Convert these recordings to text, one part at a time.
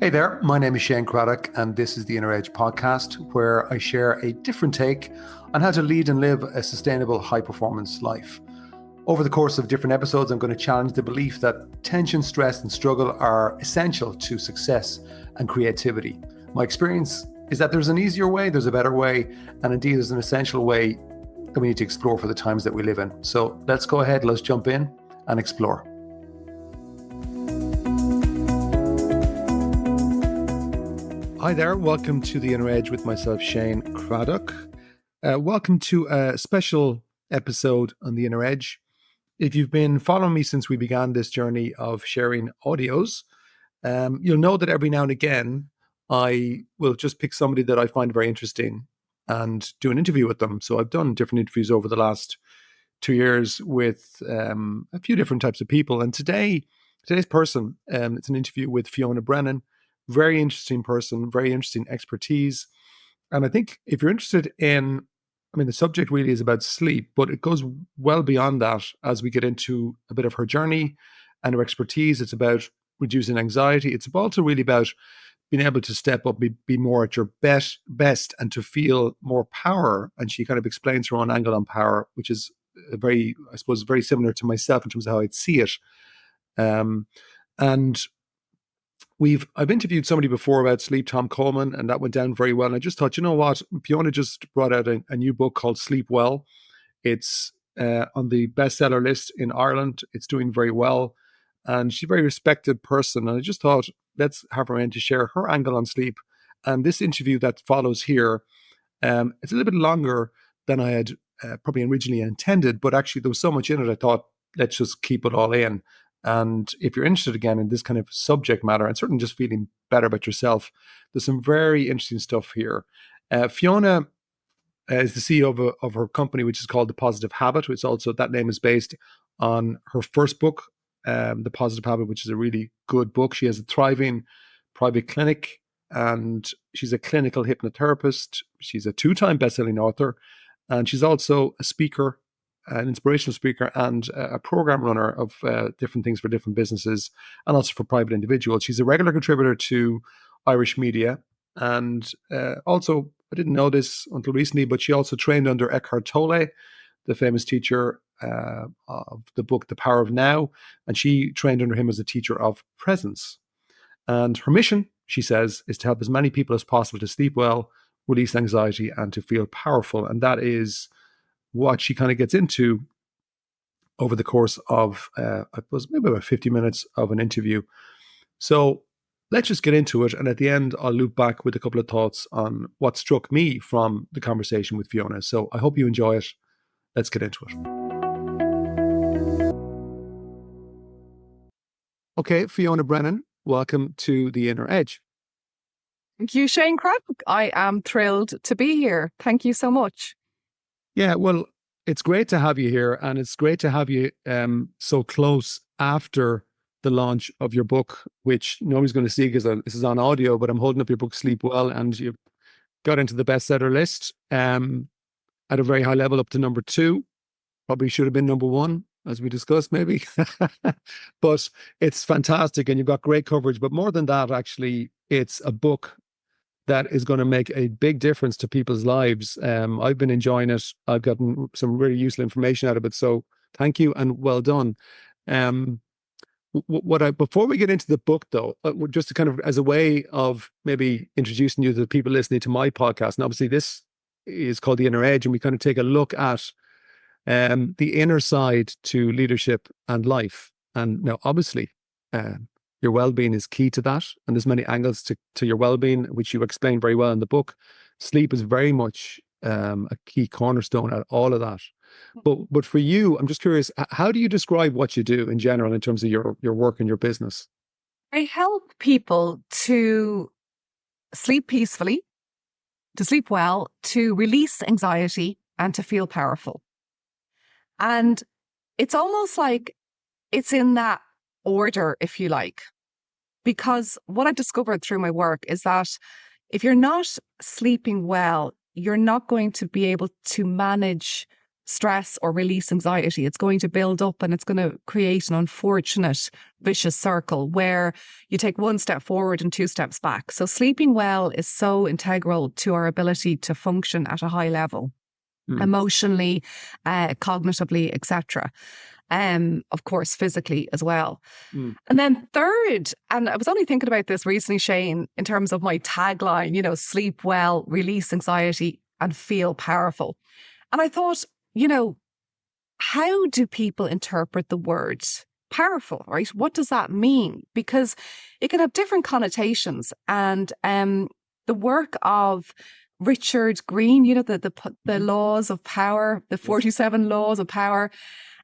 Hey there, my name is Shane Craddock, and this is the Inner Edge podcast, where I share a different take on how to lead and live a sustainable high-performance life. Over the course of different episodes, I'm going to challenge the belief that tension, stress, and struggle are essential to success and creativity. My experience is that there's an easier way, there's a better way, and indeed there's an essential way that we need to explore for the times that we live in. So let's go ahead, let's jump in and explore. Hi there, welcome to the Inner Edge with myself, Shane Craddock. Welcome to a special episode on the Inner Edge. If you've been following me since we began this journey of sharing audios, you'll know that every now and again, I will just pick somebody that I find very interesting and do an interview with them. So I've done different interviews over the last 2 years with a few different types of people. And today's person, it's an interview with Fiona Brennan. Very interesting person, very interesting expertise. And I think if you're interested in, the subject really is about sleep, but it goes well beyond that as we get into a bit of her journey and her expertise. It's about reducing anxiety. It's also really about being able to step up, be more at your best and to feel more power. And she kind of explains her own angle on power, which is very similar to myself in terms of how I'd see it. And I've interviewed somebody before about sleep, Tom Coleman, and that went down very well. And I just thought, you know what? Fiona just brought out a new book called Sleep Well. It's on the bestseller list in Ireland. It's doing very well. And she's a very respected person. And I just thought, let's have her in to share her angle on sleep. And this interview that follows here, it's a little bit longer than I had probably originally intended. But actually, there was so much in it, I thought, let's just keep it all in. And if you're interested again in this kind of subject matter and certainly just feeling better about yourself, there's some very interesting stuff here. Fiona is the CEO of her company, which is called The Positive Habit, which also that name is based on her first book, The Positive Habit, which is a really good book. She has a thriving private clinic and she's a clinical hypnotherapist. She's a 2-time best-selling author and she's also a speaker, an inspirational speaker and a program runner of different things for different businesses and also for private individuals. She's a regular contributor to Irish media. And also, I didn't know this until recently, but she also trained under Eckhart Tolle, the famous teacher of the book, The Power of Now. And she trained under him as a teacher of presence. And her mission, she says, is to help as many people as possible to sleep well, release anxiety, and to feel powerful. And that is what she kind of gets into over the course of, I suppose, maybe about 50 minutes of an interview. So let's just get into it. And at the end, I'll loop back with a couple of thoughts on what struck me from the conversation with Fiona. So I hope you enjoy it. Let's get into it. Okay, Fiona Brennan, welcome to the Inner Edge. Thank you, Shane Craddock. I am thrilled to be here. Thank you so much. Yeah, well, it's great to have you here, and it's great to have you so close after the launch of your book, which nobody's going to see because this is on audio, but I'm holding up your book, Sleep Well, and you got into the bestseller list at a very high level, up to number 2. Probably should have been number 1, as we discussed, maybe. But it's fantastic, and you've got great coverage. But more than that, actually, it's a book that is going to make a big difference to people's lives. I've been enjoying it. I've gotten some really useful information out of it. So thank you and well done. Before we get into the book, though, just to kind of as a way of maybe introducing you to the people listening to my podcast, and obviously this is called The Inner Edge, and we kind of take a look at the inner side to leadership and life. And now, obviously, your well-being is key to that, and there's many angles to your well-being, which you explain very well in the book. Sleep is very much a key cornerstone at all of that. But for you, I'm just curious, how do you describe what you do in general in terms of your work and your business? I help people to sleep peacefully, to sleep well, to release anxiety, and to feel powerful. And it's almost like it's in that order, if you like, because what I've discovered through my work is that if you're not sleeping well, you're not going to be able to manage stress or release anxiety. It's going to build up and it's going to create an unfortunate vicious circle where you take one step forward and two steps back. So sleeping well is so integral to our ability to function at a high level, emotionally, cognitively, etc. Of course, physically as well. And then third, and I was only thinking about this recently, Shane, in terms of my tagline, you know, sleep well, release anxiety, and feel powerful. And I thought, you know, how do people interpret the word powerful, right? What does that mean? Because it can have different connotations. And the work of Richard Green, you know, the laws of power, the 47 laws of power.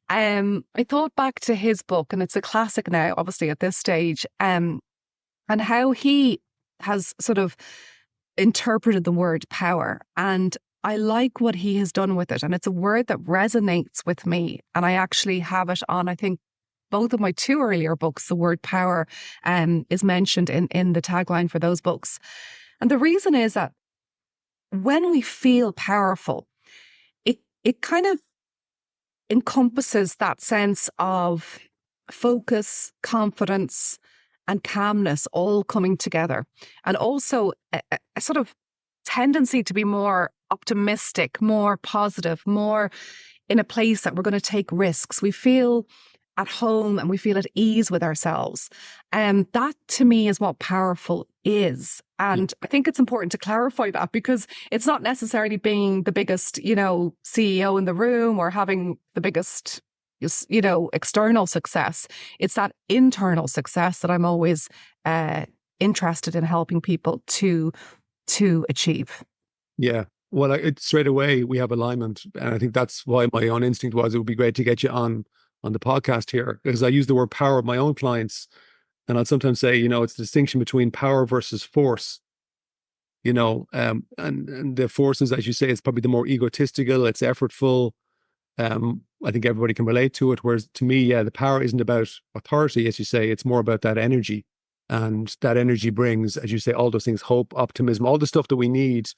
I thought back to his book, and it's a classic now, obviously at this stage, and how he has sort of interpreted the word power. And I like what he has done with it. And it's a word that resonates with me. And I actually have it on, I think, both of my two earlier books. The word power is mentioned in the tagline for those books. And the reason is that when we feel powerful, it kind of encompasses that sense of focus, confidence, and calmness all coming together. And also a sort of tendency to be more optimistic, more positive, more in a place that we're going to take risks. We feel at home and we feel at ease with ourselves. And that to me is what powerful is. And I think it's important to clarify that, because it's not necessarily being the biggest, you know, CEO in the room or having the biggest, you know, external success. It's that internal success that I'm always interested in helping people to achieve. Yeah. Well, straight away we have alignment, and I think that's why my own instinct was it would be great to get you on the podcast here, because I use the word power with my own clients, and I'll sometimes say, you know, it's the distinction between power versus force. You know, and the forces, as you say, it's probably the more egotistical, it's effortful. I think everybody can relate to it. Whereas to me, yeah, the power isn't about authority, as you say, it's more about that energy. And that energy brings, as you say, all those things, hope, optimism, all the stuff that we need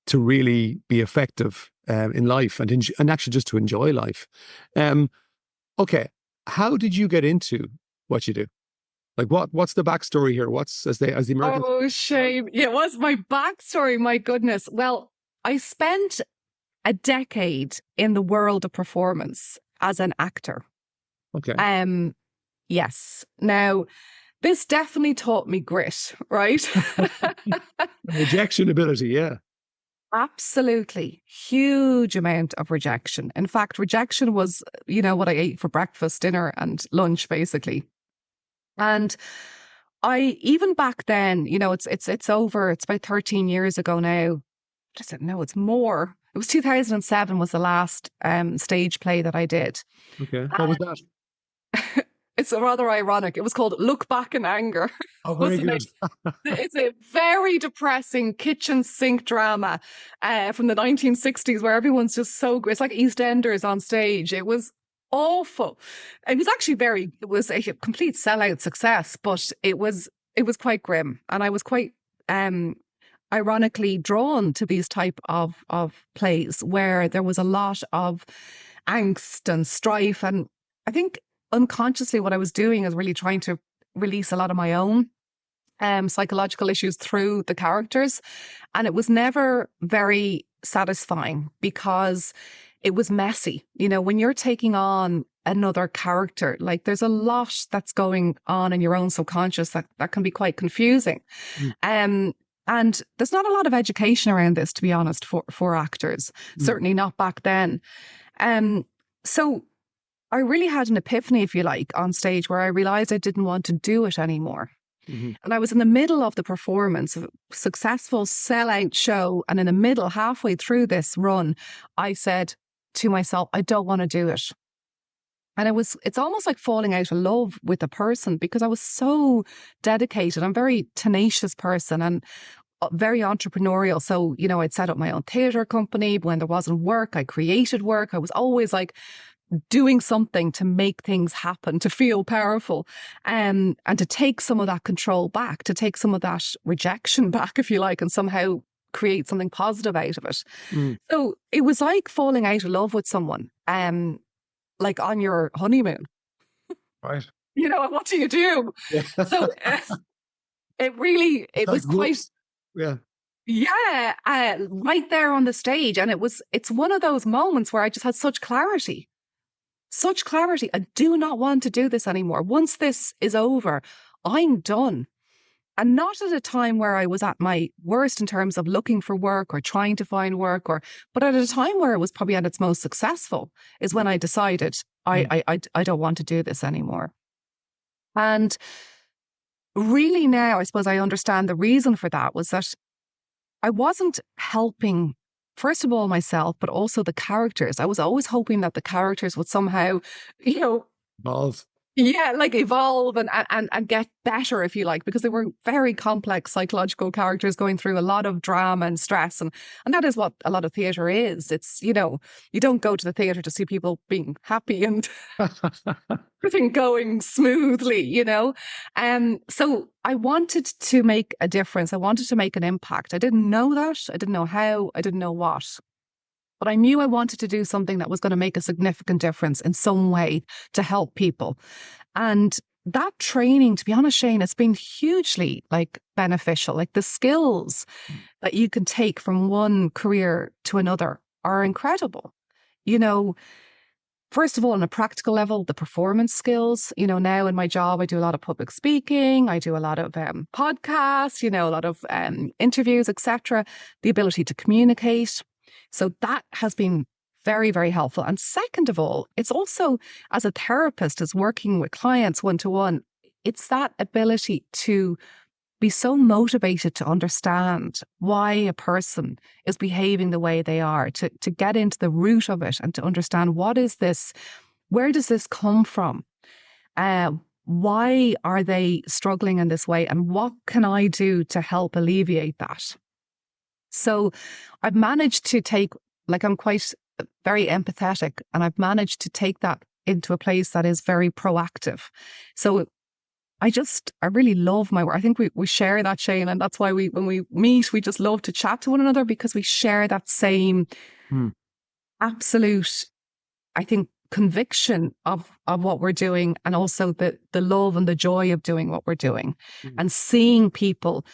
to really be effective in life and actually just to enjoy life. Okay, how did you get into what you do? Like, what's the backstory here? What's as the Americans? Oh, shame. It was my backstory. My goodness. Well, I spent a decade in the world of performance as an actor. Okay, Yes. Now, this definitely taught me grit, right? rejection ability, yeah. Absolutely. Huge amount of rejection. In fact, rejection was, you know, what I ate for breakfast, dinner, and lunch, basically. And I even back then, you know, it's over. It's about 13 years ago now. I said, no, it's more. It was 2007 was the last stage play that I did. Okay, what was that? It's rather ironic. It was called Look Back in Anger. Oh, very Was the good. name. It's a very depressing kitchen sink drama from the 1960s where everyone's just so good. It's like EastEnders on stage. It was awful. It was actually it was a complete sellout success, but it was quite grim. And I was quite ironically drawn to these type of plays where there was a lot of angst and strife. And I think unconsciously what I was doing is really trying to release a lot of my own psychological issues through the characters. And it was never very satisfying because it was messy. You know, when you're taking on another character, like there's a lot that's going on in your own subconscious that can be quite confusing. Um, and there's not a lot of education around this, to be honest, for actors, certainly not back then. So I really had an epiphany, if you like, on stage where I realized I didn't want to do it anymore. And I was in the middle of the performance of a successful sellout show. And in the middle, halfway through this run, I said to myself, I don't want to do it. And it's almost like falling out of love with a person because I was so dedicated. I'm a very tenacious person and very entrepreneurial. So, you know, I'd set up my own theatre company. When there wasn't work, I created work. I was always like doing something to make things happen, to feel powerful, and to take some of that control back, to take some of that rejection back, if you like, and somehow create something positive out of it. Mm. So it was like falling out of love with someone, like on your honeymoon. Right. What do you do? Yeah. So It's it like, was quite, whoops. Yeah. yeah, right there on the stage. And it's one of those moments where I just had such clarity. Such clarity. I do not want to do this anymore. Once this is over, I'm done. And not at a time where I was at my worst in terms of looking for work or trying to find work, but at a time where it was probably at its most successful is when I decided Mm. I don't want to do this anymore. And really now, I suppose I understand the reason for that was that I wasn't helping, first of all, myself, but also the characters. I was always hoping that the characters would somehow, you know, Balls. yeah, like evolve and get better, if you like, because they were very complex psychological characters going through a lot of drama and stress. And that is what a lot of theatre is. It's, you don't go to the theatre to see people being happy and everything going smoothly. So I wanted to make a difference. I wanted to make an impact. I didn't know that. I didn't know how. I didn't know what. But I knew I wanted to do something that was going to make a significant difference in some way to help people. And that training, to be honest, Shane, it's been hugely beneficial. Like the skills that you can take from one career to another are incredible. You know, First of all, on a practical level, the performance skills. Now in my job, I do a lot of public speaking, I do a lot of podcasts, a lot of interviews, etc. The ability to communicate. So that has been very, very helpful. And second of all, it's also as a therapist, as working with clients one to one, it's that ability to be so motivated to understand why a person is behaving the way they are, to get into the root of it and to understand what is this, where does this come from? Why are they struggling in this way? And what can I do to help alleviate that? So I've managed to take, I'm quite very empathetic, and I've managed to take that into a place that is very proactive. So I really love my work. I think we share that, Shane, and that's why when we meet, we just love to chat to one another because we share that same Mm. absolute, I think, conviction of what we're doing, and also the love and the joy of doing what we're doing, and seeing people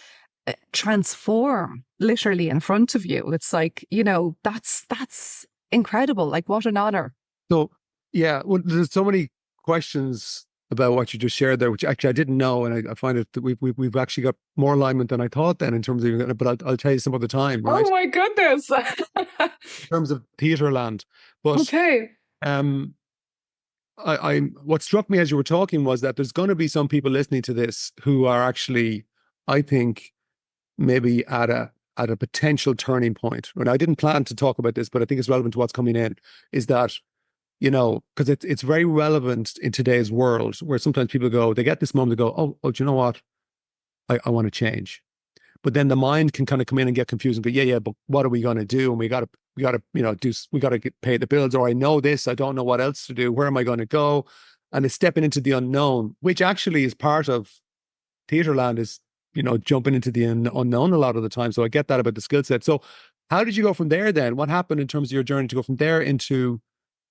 transform literally in front of you. It's like, that's incredible. Like, what an honor. So, yeah, well, there's so many questions about what you just shared there, which actually I didn't know, and I find it that we've actually got more alignment than I thought then in terms of, but I'll tell you some other time, right? Oh my goodness. In terms of theatre land, but Okay. um, I what struck me as you were talking was that there's going to be some people listening to this who are actually, I think, maybe at a potential turning point. And I didn't plan to talk about this, but I think it's relevant to what's coming in. Is that because it's very relevant in today's world where sometimes people go, they get this moment, they go, oh, do you know what? I want to change. But then the mind can kind of come in and get confused and go, yeah, but what are we going to do? And we got to, we got to pay the bills, or I know this, I don't know what else to do. Where am I going to go? And it's stepping into the unknown, which actually is part of Theatreland is, jumping into the unknown a lot of the time. So I get that about the skill set. So how did you go from there then? What happened in terms of your journey to go from there into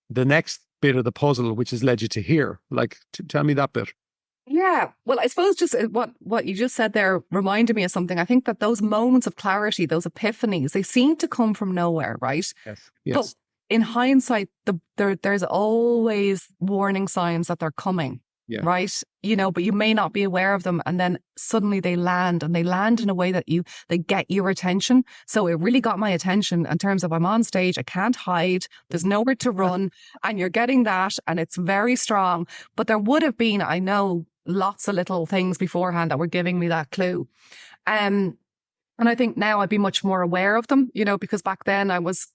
the next bit of the puzzle, which has led you to here? Like, tell me that bit. Yeah. Well, I suppose just what you just said there reminded me of something. I think that those moments of clarity, those epiphanies, they seem to come from nowhere, right? Yes. But Yes. in hindsight, there's always warning signs that they're coming, Yeah. right? But you may not be aware of them, and then suddenly they land, and they land in a way that they get your attention. So it really got my attention in terms of I'm on stage, I can't hide, there's nowhere to run, and you're getting that, and it's very strong. But there would have been, I know, lots of little things beforehand that were giving me that clue. And I think now I'd be much more aware of them, because back then I was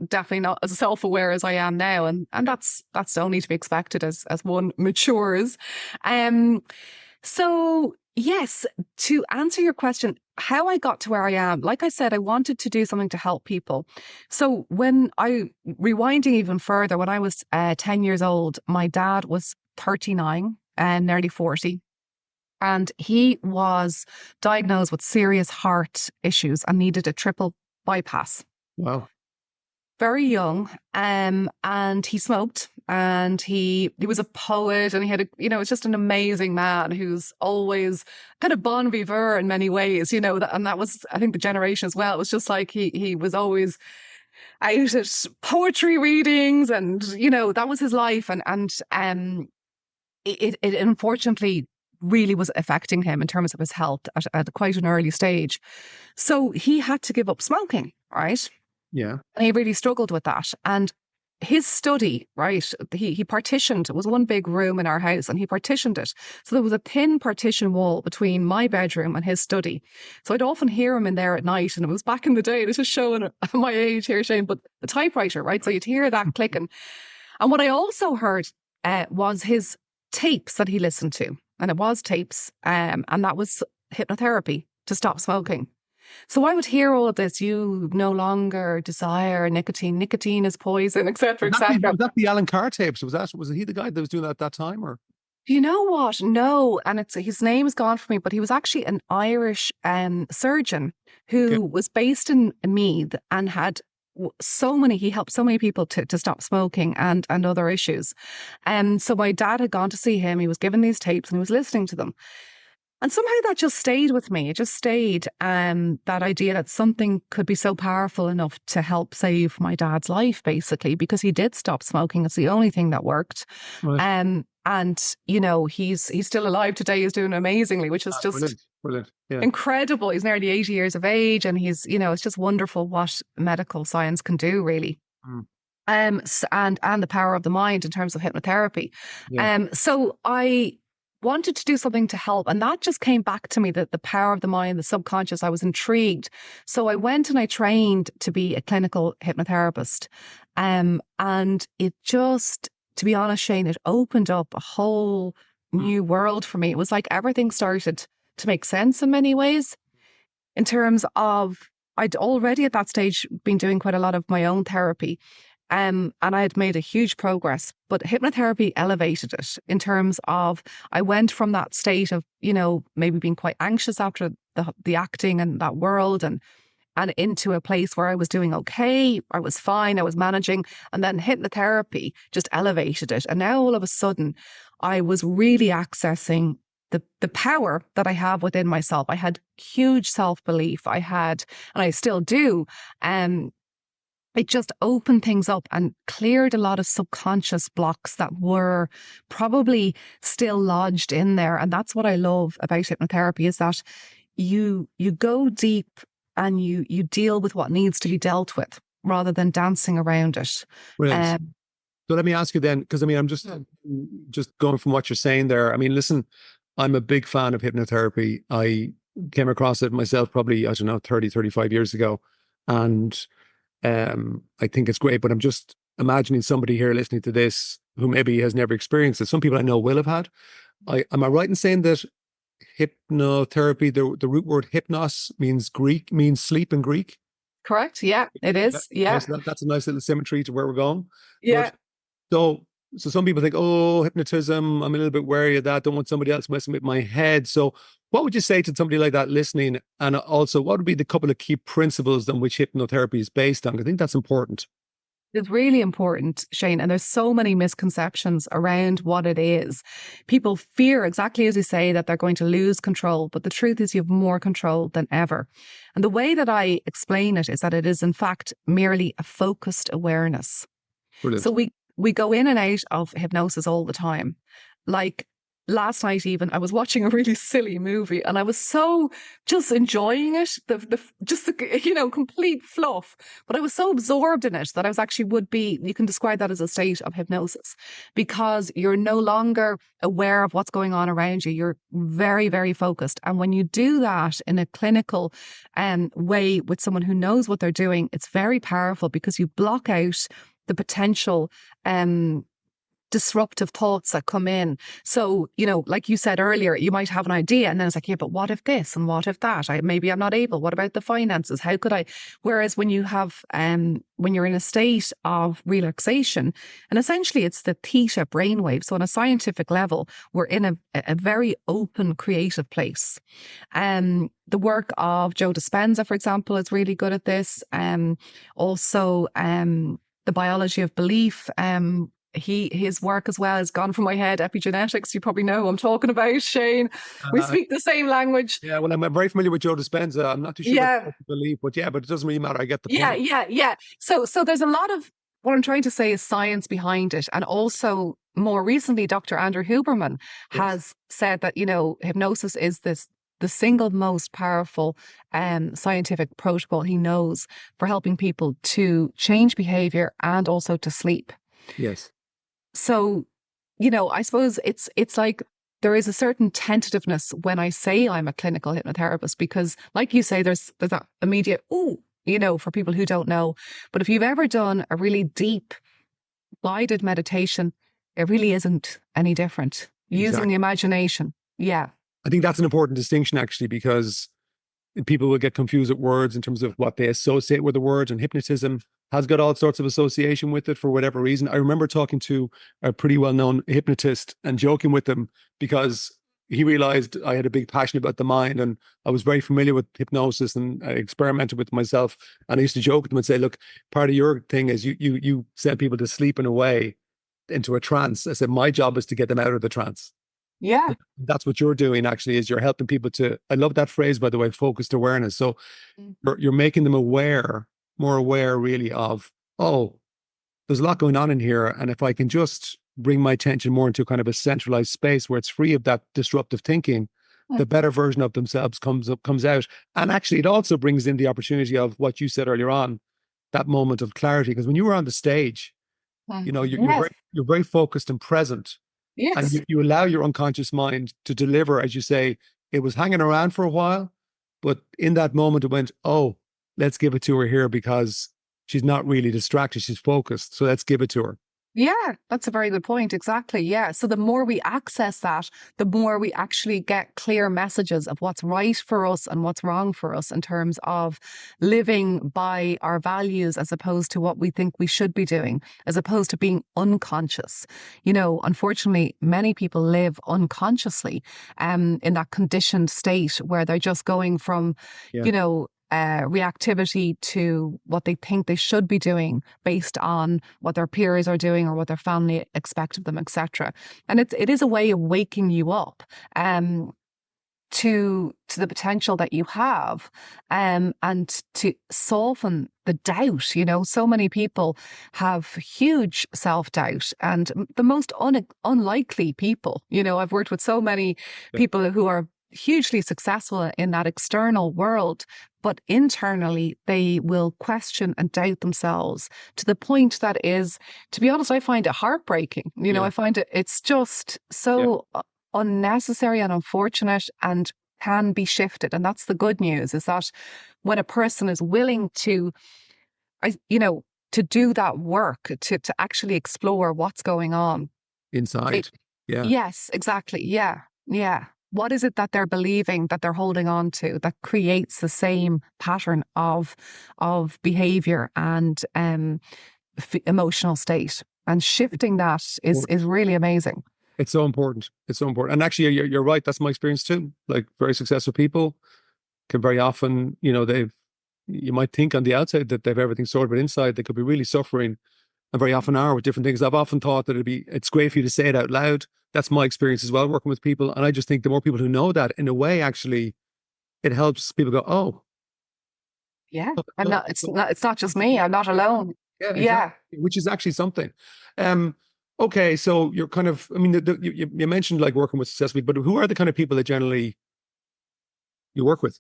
definitely not as self-aware as I am now. And that's only to be expected as one matures. So yes, to answer your question, how I got to where I am, like I said, I wanted to do something to help people. So rewinding even further, when I was 10 years old, my dad was 39 and nearly 40. And he was diagnosed with serious heart issues and needed a triple bypass. Wow. Very young, and he smoked, and he was a poet, and he had it's just an amazing man who's always kind of bon vivant in many ways, and that was, I think, the generation as well. It was just like he was always out at poetry readings, and that was his life, and it unfortunately really was affecting him in terms of his health at quite an early stage. So he had to give up smoking, right? Yeah. And he really struggled with that. And his study, right, he partitioned, it was one big room in our house, and he partitioned it. So there was a thin partition wall between my bedroom and his study. So I'd often hear him in there at night, and it was back in the day, this is showing my age here, Shane, but the typewriter, right? So you'd hear that clicking. And what I also heard was his tapes that he listened to. And it was tapes, and that was hypnotherapy to stop smoking. So I would hear all of this. You no longer desire nicotine. Nicotine is poison, etc., etc. Was that the Alan Carr tapes? Was he the guy that was doing that at that time, or? You know what? No, and it's his name is gone from me, but he was actually an Irish surgeon Okay. who was based in Meath and had he helped so many people to stop smoking and other issues. And so my dad had gone to see him. He was given these tapes and he was listening to them. And somehow that just stayed with me. It just stayed, that idea that something could be so powerful enough to help save my dad's life, basically, because he did stop smoking. It's the only thing that worked. Right. And he's still alive today. He's doing amazingly, which is just Brilliant. Brilliant. Yeah. incredible. He's nearly 80 years of age, and it's just wonderful what medical science can do, really. Mm. And the power of the mind in terms of hypnotherapy. Yeah. So I wanted to do something to help, and that just came back to me, that the power of the mind, the subconscious. I was intrigued, so I went and I trained to be a clinical hypnotherapist, and it just, to be honest, Shane, it opened up a whole new world for me. It was like everything started to make sense in many ways, in terms of I'd already at that stage been doing quite a lot of my own therapy. And I had made a huge progress, but hypnotherapy elevated it in terms of I went from that state of, maybe being quite anxious after the acting and that world, and into a place where I was doing okay. I was fine. I was managing. And then hypnotherapy just elevated it. And now all of a sudden I was really accessing the power that I have within myself. I had huge self-belief. I had, and I still do, it just opened things up and cleared a lot of subconscious blocks that were probably still lodged in there. And that's what I love about hypnotherapy, is that you go deep and you deal with what needs to be dealt with rather than dancing around it. Brilliant. Um, So let me ask you then, because I mean, I'm just going from what you're saying there. I mean, listen, I'm a big fan of hypnotherapy. I came across it myself probably, I don't know, 30, 35 years ago. And I think it's great, but I'm just imagining somebody here listening to this who maybe has never experienced it. Some people I know will have had. Am I right in saying that hypnotherapy, the root word hypnos means sleep in Greek? Correct. Yeah, it is. Yeah. So that's a nice little symmetry to where we're going. Yeah. But so some people think, oh, hypnotism, I'm a little bit wary of that. Don't want somebody else messing with my head. So what would you say to somebody like that listening? And also, what would be the couple of key principles on which hypnotherapy is based on? I think that's important. It's really important, Shane. And there's so many misconceptions around what it is. People fear, exactly as you say, that they're going to lose control. But the truth is, you have more control than ever. And the way that I explain it is that it is, in fact, merely a focused awareness. Brilliant. So we go in and out of hypnosis all the time. Like last night, even I was watching a really silly movie, and I was so just enjoying it, the complete fluff. But I was so absorbed in it that I was actually you can describe that as a state of hypnosis, because you're no longer aware of what's going on around you. You're very, very focused. And when you do that in a clinical way with someone who knows what they're doing, it's very powerful, because you block out the potential disruptive thoughts that come in. So, like you said earlier, you might have an idea and then it's like, yeah, but what if this and what if that? Maybe I'm not able. What about the finances? How could I? Whereas when you have, when you're in a state of relaxation, and essentially it's the theta brainwave. So on a scientific level, we're in a very open, creative place. The work of Joe Dispenza, for example, is really good at this. Also, the biology of belief. His work as well has gone from my head. Epigenetics, you probably know who I'm talking about, Shane. We Uh, speak the same language. yeah, well, I'm very familiar with Joe Dispenza. I'm not too sure about Yeah, the belief, but yeah, but it doesn't really matter. I get the yeah, point. yeah, yeah. So there's a lot of what I'm trying to say is science behind it, and also more recently, Dr. Andrew Huberman Yes. has said that hypnosis is the single most powerful scientific protocol he knows for helping people to change behavior and also to sleep. Yes. So, I suppose it's like there is a certain tentativeness when I say I'm a clinical hypnotherapist because, like you say, there's that immediate ooh, for people who don't know. But if you've ever done a really deep guided meditation, it really isn't any different. Using the Exactly. imagination. Yeah. I think that's an important distinction actually, because people will get confused with words in terms of what they associate with the words, and hypnotism has got all sorts of association with it for whatever reason. I remember talking to a pretty well-known hypnotist and joking with him because he realized I had a big passion about the mind, and I was very familiar with hypnosis, and I experimented with myself. And I used to joke with him and say, look, part of your thing is you send people to sleep in a way, into a trance. I said, my job is to get them out of the trance. Yeah. That's what you're doing actually, is you're helping people to, I love that phrase, by the way, focused awareness. So you're making them aware, more aware really of, oh, there's a lot going on in here. And if I can just bring my attention more into kind of a centralized space where it's free of that disruptive thinking, the better version of themselves comes out. And actually it also brings in the opportunity of what you said earlier on, that moment of clarity. Because when you were on the stage, Yes. you're very focused and present, and Yes. you allow your unconscious mind to deliver. As you say, it was hanging around for a while, but in that moment it went, oh, let's give it to her here, because she's not really distracted, she's focused, so let's give it to her. Yeah, that's a very good point. Exactly. Yeah. So the more we access that, the more we actually get clear messages of what's right for us and what's wrong for us in terms of living by our values as opposed to what we think we should be doing, as opposed to being unconscious. Unfortunately, many people live unconsciously in that conditioned state where they're just going from, Yeah. you know, reactivity to what they think they should be doing based on what their peers are doing or what their family expect of them, etc. And it is a way of waking you up to the potential that you have, and to soften the doubt. So many people have huge self-doubt, and the most unlikely people. I've worked with so many Yeah. people who are hugely successful in that external world, but internally they will question and doubt themselves to the point that is, to be honest, I find it heartbreaking. Yeah. I find it's just Yeah. so unnecessary and unfortunate, and can be shifted. And that's the good news, is that when a person is willing to, I- you know, to do that work, to actually explore what's going on. It, Inside. Yeah. yes, exactly. Yeah. Yeah. What is it that they're believing, that they're holding on to, that creates the same pattern of behavior and emotional state? And shifting that is really amazing. It's so important. It's so important. And actually, you're right. That's my experience too. Like, very successful people can very often, you might think on the outside that they've everything sorted, but inside they could be really suffering, and very often are, with different things. I've often thought that it's great for you to say it out loud. That's my experience as well, working with people. And I just think the more people who know that, in a way, actually, it helps people go, oh, Yeah. look, I'm look, not, it's look. not, it's not just me. I'm not alone. Yeah, exactly. Yeah. Which is actually something. Um, okay, so you're kind of, I mean, you mentioned like working with successful people, but who are the kind of people that generally you work with?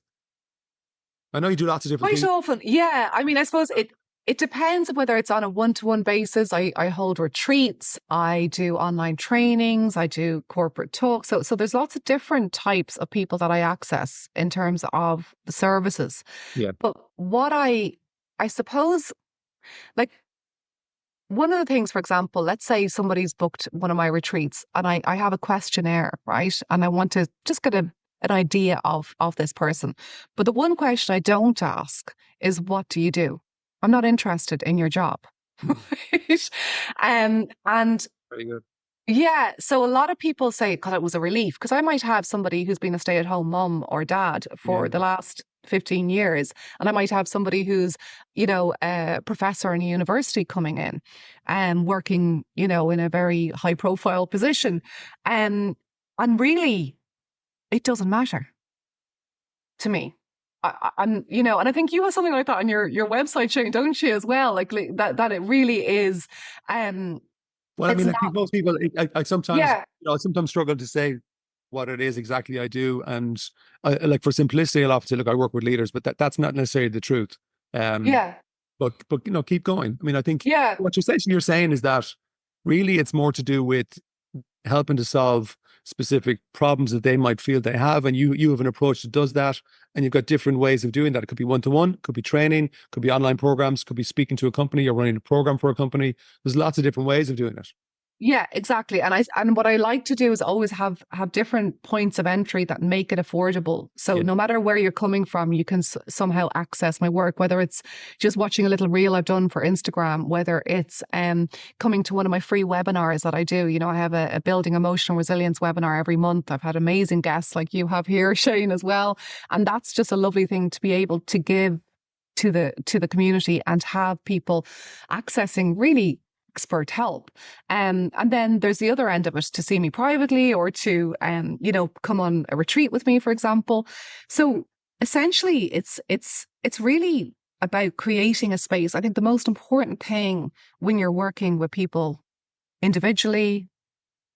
I know you do lots of different Quite things. often, yeah. I mean, I suppose it depends whether it's on a one-to-one basis. I hold retreats, I do online trainings, I do corporate talk. So there's lots of different types of people that I access in terms of the services. Yeah. But what I suppose, like, one of the things, for example, let's say somebody's booked one of my retreats and I have a questionnaire, right? And I want to just get an idea of this person. But the one question I don't ask is, what do you do? I'm not interested in your job. Mm, Right? And very good. yeah, so a lot of people say, God, it was a relief, because I might have somebody who's been a stay-at-home mum or dad for the Yeah. last 15 years, and I might have somebody who's, a professor in a university coming in and working, in a very high-profile position. And really, it doesn't matter to me. And I think you have something like that on your website, Shane, don't you, as well? Like that it really is, um, Well, I it's mean, I not, think most people, I sometimes, yeah, I sometimes struggle to say what it is exactly I do. And like for simplicity, I'll often say, look, I work with leaders, but that's not necessarily the truth. Um, yeah, but keep going. I mean, I think yeah. what you're saying is that really it's more to do with helping to solve specific problems that they might feel they have, and you have an approach that does that, and you've got different ways of doing that. It could be one-to-one, could be training, could be online programs, could be speaking to a company or running a program for a company. There's lots of different ways of doing it. Yeah, exactly. And what I like to do is always have different points of entry that make it affordable. So Yeah, no matter where you're coming from, you can somehow access my work, whether it's just watching a little reel I've done for Instagram, whether it's coming to one of my free webinars that I do. I have a building emotional resilience webinar every month. I've had amazing guests like you have here, Shane, as well. And that's just a lovely thing to be able to give to the community and have people accessing really expert help. And then there's the other end of it, to see me privately or to come on a retreat with me, for example. So essentially it's really about creating a space. I think the most important thing when you're working with people individually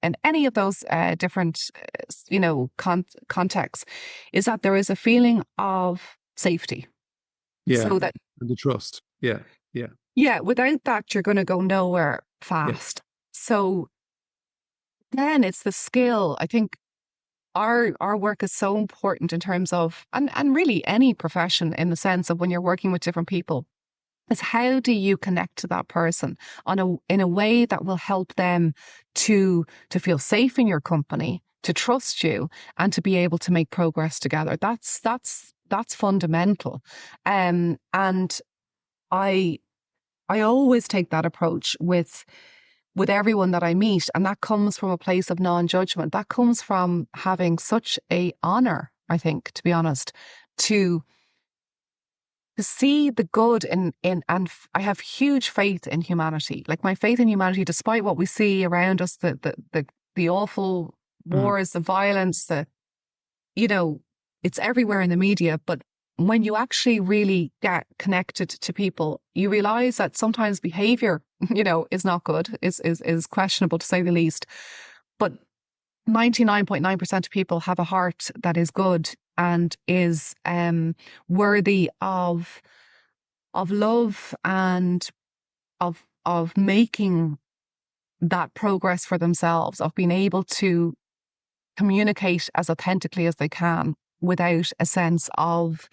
in any of those different contexts is that there is a feeling of safety, yeah, so that and the trust. Yeah, yeah, yeah, without that you're going to go nowhere yeah. fast. So then it's the skill. I think our work is so important in terms of, and really any profession, in the sense of when you're working with different people, is how do you connect to that person in a way that will help them to feel safe in your company, to trust you, and to be able to make progress together. That's fundamental. And I I always take that approach with everyone that I meet, and that comes from a place of non-judgment. That comes from having such a honor, I think, to be honest, to see the good I have huge faith in humanity. Like, my faith in humanity, despite what we see around us, the awful Mm. wars, the violence, you know, it's everywhere in the media. But when you actually really get connected to people, you realize that sometimes behavior, is not good, is questionable, to say the least. But 99.9% of people have a heart that is good and is worthy of love and of making that progress for themselves, of being able to communicate as authentically as they can without a sense of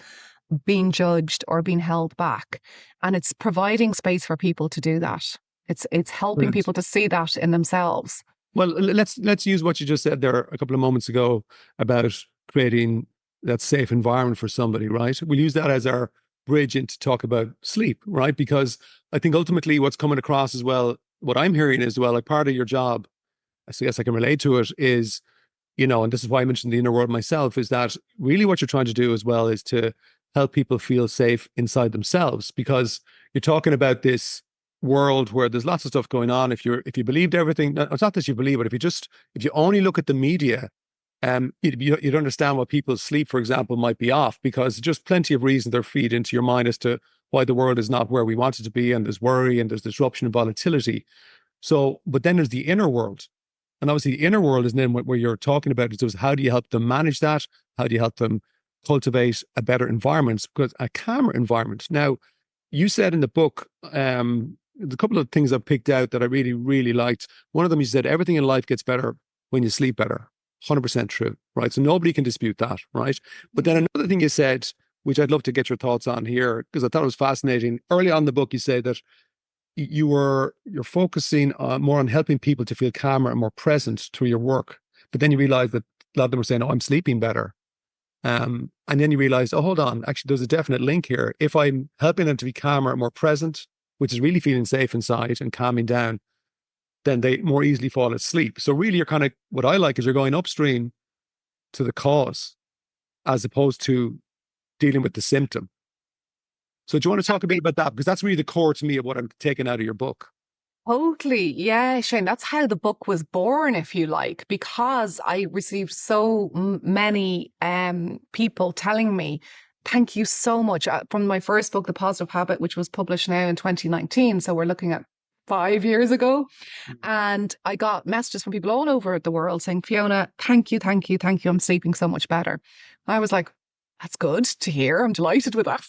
being judged or being held back. And it's providing space for people to do that. It's helping Brilliant. people to see that in themselves. Well, let's use what you just said there a couple of moments ago about creating that safe environment for somebody, right? We'll use that as our bridge into talk about sleep, right? Because I think ultimately what's coming across as well, what I'm hearing as well, like part of your job, I guess I can relate to it, is, and this is why I mentioned the inner world myself, is that really what you're trying to do as well is to help people feel safe inside themselves, because you're talking about this world where there's lots of stuff going on. If you believed everything, it's not that you believe it. If you only look at the media, you'd understand why people's sleep, for example, might be off, because just plenty of reasons they're feed into your mind as to why the world is not where we want it to be, and there's worry and there's disruption and volatility. So, but then there's the inner world. And obviously, the inner world is then where you're talking about is how do you help them manage that? How do you help them cultivate a better environment, because a calmer environment. Now, you said in the book, there's a couple of things I picked out that I really, really liked. One of them, you said, everything in life gets better when you sleep better. 100% true, right? So nobody can dispute that, right? But then another thing you said, which I'd love to get your thoughts on here, because I thought it was fascinating. Early on in the book, you say that you're focusing more on helping people to feel calmer and more present through your work. But then you realize that a lot of them were saying, "Oh, I'm sleeping better." And then you realize, oh, hold on, actually, there's a definite link here. If I'm helping them to be calmer and more present, which is really feeling safe inside and calming down, then they more easily fall asleep. So really, you're kind of, what I like is you're going upstream to the cause as opposed to dealing with the symptom. So do you want to talk a bit about that? Because that's really the core to me of what I'm taking out of your book. Totally. Yeah, Shane, that's how the book was born, if you like, because I received so many people telling me, thank you so much. From my first book, The Positive Habit, which was published now in 2019. So we're looking at 5 years ago. And I got messages from people all over the world saying, Fiona, thank you, thank you, thank you. I'm sleeping so much better. I was like, that's good to hear. I'm delighted with that.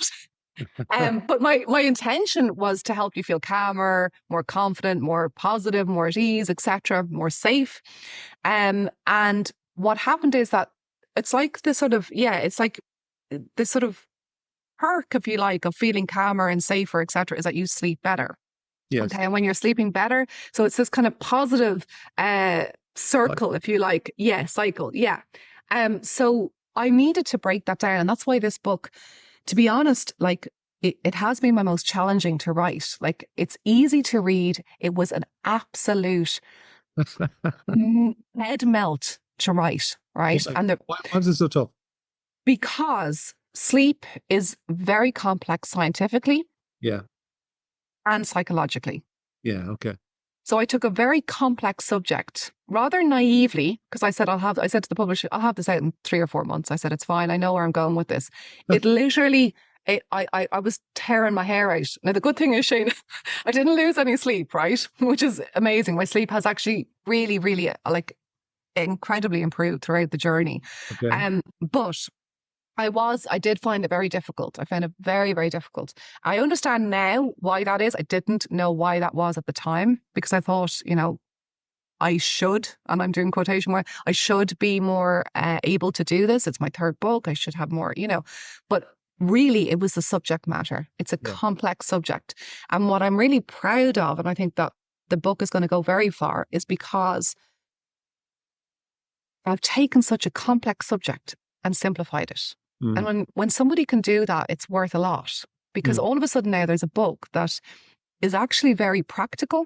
But my intention was to help you feel calmer, more confident, more positive, more at ease, etc., more safe. And what happened is that it's like this sort of, yeah, it's like this sort of perk, if you like, of feeling calmer and safer, etc., is that you sleep better. Yes. Okay, and when you're sleeping better, so it's this kind of positive Like, circle, if you like. Yeah, cycle. Yeah. So I needed to break that down, and that's why this book, to be honest, like it has been my most challenging to write. Like it's easy to read. It was an absolute head melt to write, right? why, And why is it so tough? because sleep is very complex scientifically Yeah. and psychologically. Yeah. Okay. So I took a very complex subject rather naively because I said to the publisher, I'll have this out in 3 or 4 months. I said, it's fine. I know where I'm going with this. It literally, I was tearing my hair out. Now, the good thing is, Shane, I didn't lose any sleep, right? Which is amazing. My sleep has actually really, really like incredibly improved throughout the journey. Okay. But I did find it very difficult. I found it very, very difficult. I understand now why that is. I didn't know why that was at the time because I thought, I should, and I'm doing quotation mark, I should be more able to do this. It's my third book. I should have more, but really it was the subject matter. It's a Yeah. complex subject. And what I'm really proud of, and I think that the book is going to go very far, is because I've taken such a complex subject and simplified it. And Mm. when somebody can do that, it's worth a lot because Mm. all of a sudden now there's a book that is actually very practical.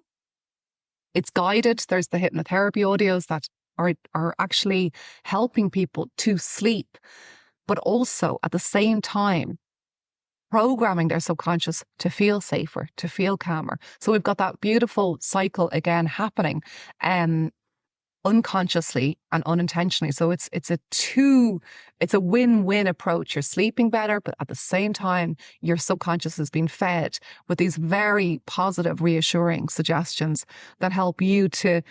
It's guided. There's the hypnotherapy audios that are actually helping people to sleep, but also at the same time programming their subconscious to feel safer, to feel calmer. So we've got that beautiful cycle again happening. Um, Unconsciously and unintentionally. So it's a win-win approach. You're sleeping better, but at the same time, your subconscious is being fed with these very positive, reassuring suggestions that help you to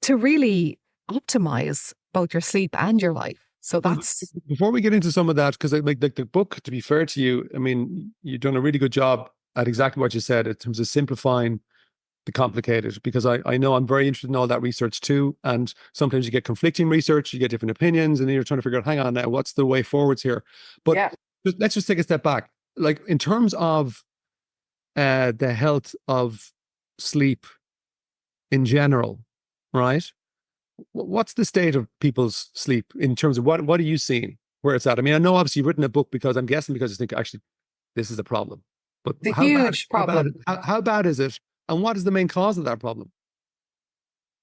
really optimize both your sleep and your life. So Well, that's before we get into some of that, because like the book, to be fair to you, I mean, you've done a really good job at exactly what you said in terms of simplifying the complicated, because I know I'm very interested in all that research too. And sometimes you get conflicting research, you get different opinions, and then you're trying to figure out, hang on now, what's the way forwards here? But yeah. let's just take a step back. Like in terms of the health of sleep in general, right? What's the state of people's sleep in terms of what are you seeing where it's at? I mean, I know obviously you've written a book because I'm guessing because you think actually this is a problem. But It's a huge problem. how bad is it? And what is the main cause of that problem?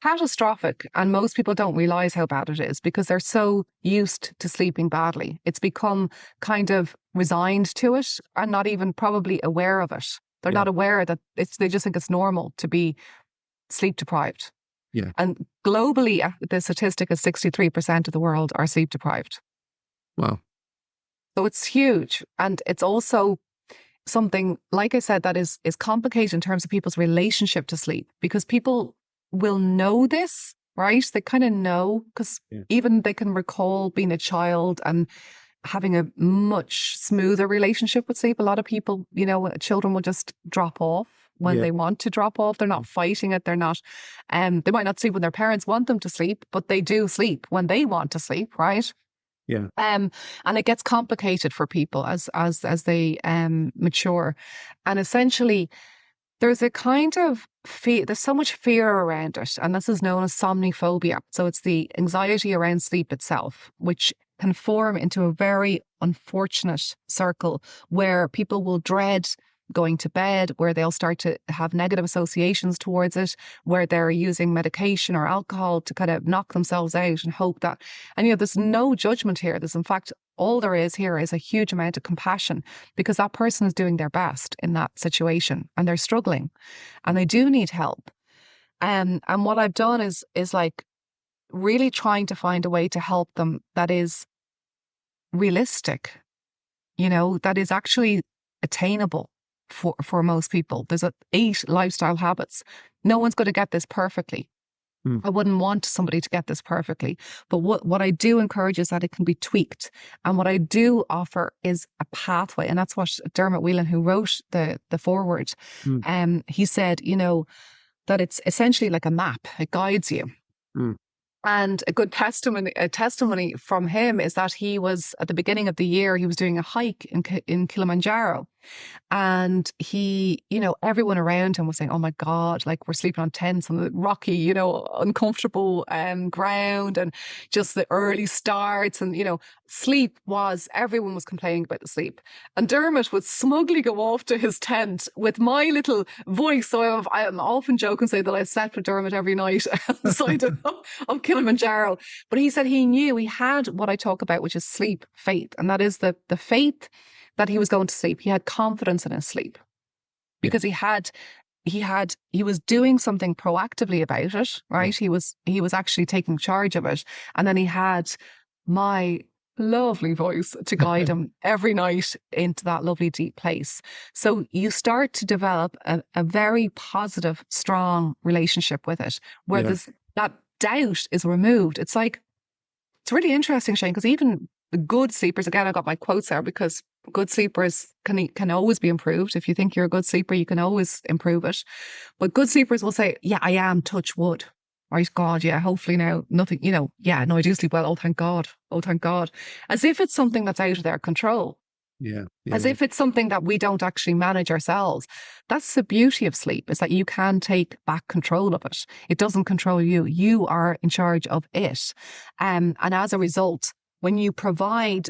Catastrophic. And most people don't realize how bad it is because they're so used to sleeping badly. It's become kind of resigned to it and not even probably aware of it. They're Yeah. not aware that they just think it's normal to be sleep deprived. Yeah. And globally, the statistic is 63% of the world are sleep deprived. Wow. So it's huge. And it's also something, like I said, that is complicated in terms of people's relationship to sleep because people will know this, right? They kind of know because Yeah. even they can recall being a child and having a much smoother relationship with sleep. A lot of people, children will just drop off when Yeah. they want to drop off. They're not fighting it. They're not, they might not sleep when their parents want them to sleep, but they do sleep when they want to sleep, right? Yeah. And it gets complicated for people as they mature. And essentially, There's a kind of fear, there's so much fear around it, and this is known as somniphobia. So it's the anxiety around sleep itself, which can form into a very unfortunate circle where people will dread going to bed, where they'll start to have negative associations towards it, where they're using medication or alcohol to kind of knock themselves out and hope that. And, there's no judgment here. There's, in fact, all there is here is a huge amount of compassion because that person is doing their best in that situation and they're struggling and they do need help. And what I've done is like really trying to find a way to help them that is realistic, that is actually attainable for most people. There's 8 lifestyle habits. No one's going to get this perfectly. I wouldn't want somebody to get this perfectly. But what I do encourage is that it can be tweaked. And what I do offer is a pathway. And that's what Dermot Whelan, who wrote the foreword, Mm. he said, that it's essentially like a map. It guides you. Mm. And a testimony from him is that he was, at the beginning of the year, he was doing a hike in Kilimanjaro. And he, everyone around him was saying, oh my God, like we're sleeping on tents on the rocky, uncomfortable ground and just the early starts. And, everyone was complaining about the sleep. And Dermot would smugly go off to his tent with my little voice. So I'm often joke and say that I slept with Dermot every night outside of Kilimanjaro. But he said he knew he had what I talk about, which is sleep faith. And that is the faith that he was going to sleep. He had confidence in his sleep because he was doing something proactively about it, right? Yeah. He was actually taking charge of it. And then he had my lovely voice to guide him every night into that lovely deep place. So you start to develop a very positive, strong relationship with it, where Yeah. that doubt is removed. It's really interesting, Shane, because even the good sleepers, again, I got my quotes there because good sleepers can always be improved. If you think you're a good sleeper, you can always improve it. But good sleepers will say, yeah, I am, touch wood. Right, God, yeah, hopefully now nothing, yeah, no, I do sleep well. Oh, thank God. Oh, thank God. As if it's something that's out of their control. Yeah. Yeah. As Yeah. if it's something that we don't actually manage ourselves. That's the beauty of sleep, is that you can take back control of it. It doesn't control you. You are in charge of it. And as a result, when you provide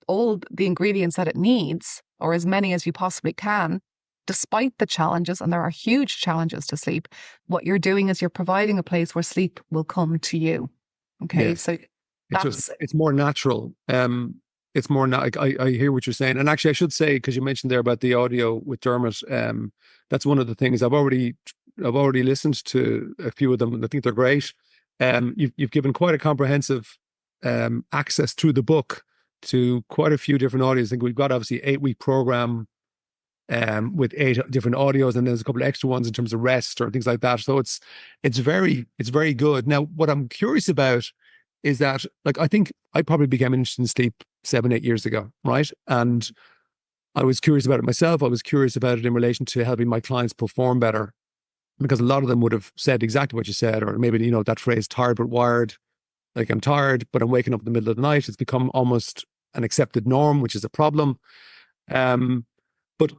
all the ingredients that it needs, or as many as you possibly can, despite the challenges, and there are huge challenges to sleep, what you're doing is you're providing a place where sleep will come to you. Okay, Yes. so that's It's more natural. It's more like I hear what you're saying, and actually I should say, because you mentioned there about the audio with Dermot, that's one of the things I've already listened to a few of them, and I think they're great. You've given quite a comprehensive access through the book to quite a few different audios. I think we've got obviously 8-week program with 8 different audios, and there's a couple of extra ones in terms of rest or things like that. So it's very good. Now, what I'm curious about is that, like, I think I probably became interested in sleep 7-8 years ago, right? And I was curious about it myself. I was curious about it in relation to helping my clients perform better, because a lot of them would have said exactly what you said, or maybe that phrase "tired but wired." Like, I'm tired, but I'm waking up in the middle of the night. It's become almost an accepted norm, which is a problem. But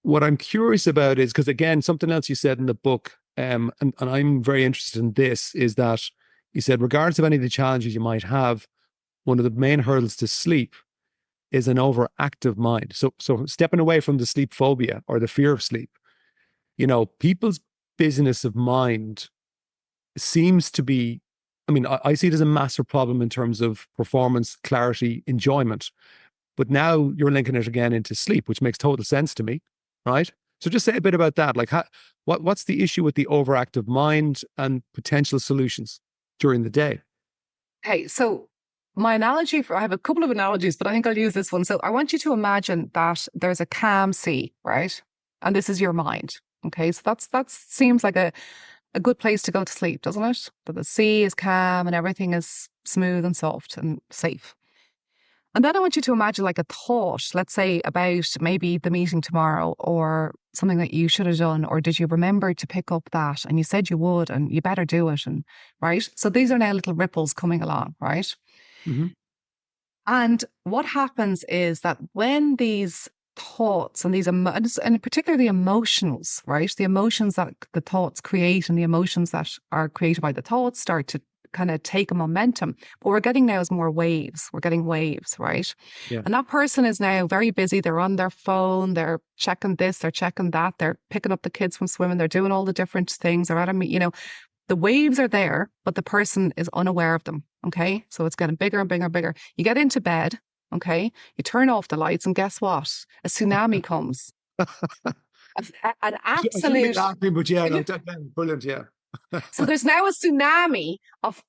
what I'm curious about is, because again, something else you said in the book, and I'm very interested in this, is that you said, regardless of any of the challenges you might have, one of the main hurdles to sleep is an overactive mind. So stepping away from the sleep phobia or the fear of sleep, people's business of mind seems to be, I mean, I see it as a massive problem in terms of performance, clarity, enjoyment. But now you're linking it again into sleep, which makes total sense to me, right? So just say a bit about that. Like, what's the issue with the overactive mind and potential solutions during the day? okay. So my analogy I have a couple of analogies, but I think I'll use this one. So I want you to imagine that there's a calm sea, right? And this is your mind. Okay. So that seems like a good place to go to sleep, doesn't it? That the sea is calm and everything is smooth and soft and safe. And then I want you to imagine like a thought, let's say about maybe the meeting tomorrow or something that you should have done, or did you remember to pick up that and you said you would and you better do it, and right? So these are now little ripples coming along, right? Mm-hmm. And what happens is that when these thoughts and and particularly emotions, right? The emotions that the thoughts create and the emotions that are created by the thoughts start to kind of take a momentum. But we're getting now is more waves. We're getting waves, right? Yeah. And that person is now very busy. They're on their phone. They're checking this. They're checking that. They're picking up the kids from swimming. They're doing all the different things. They're at a meet, the waves are there, but the person is unaware of them. Okay. So it's getting bigger and bigger and bigger. You get into bed. Okay. You turn off the lights, and guess what? A tsunami comes. An I shouldn't be absolute. laughing, but yeah, no, brilliant. Yeah. So there's now a tsunami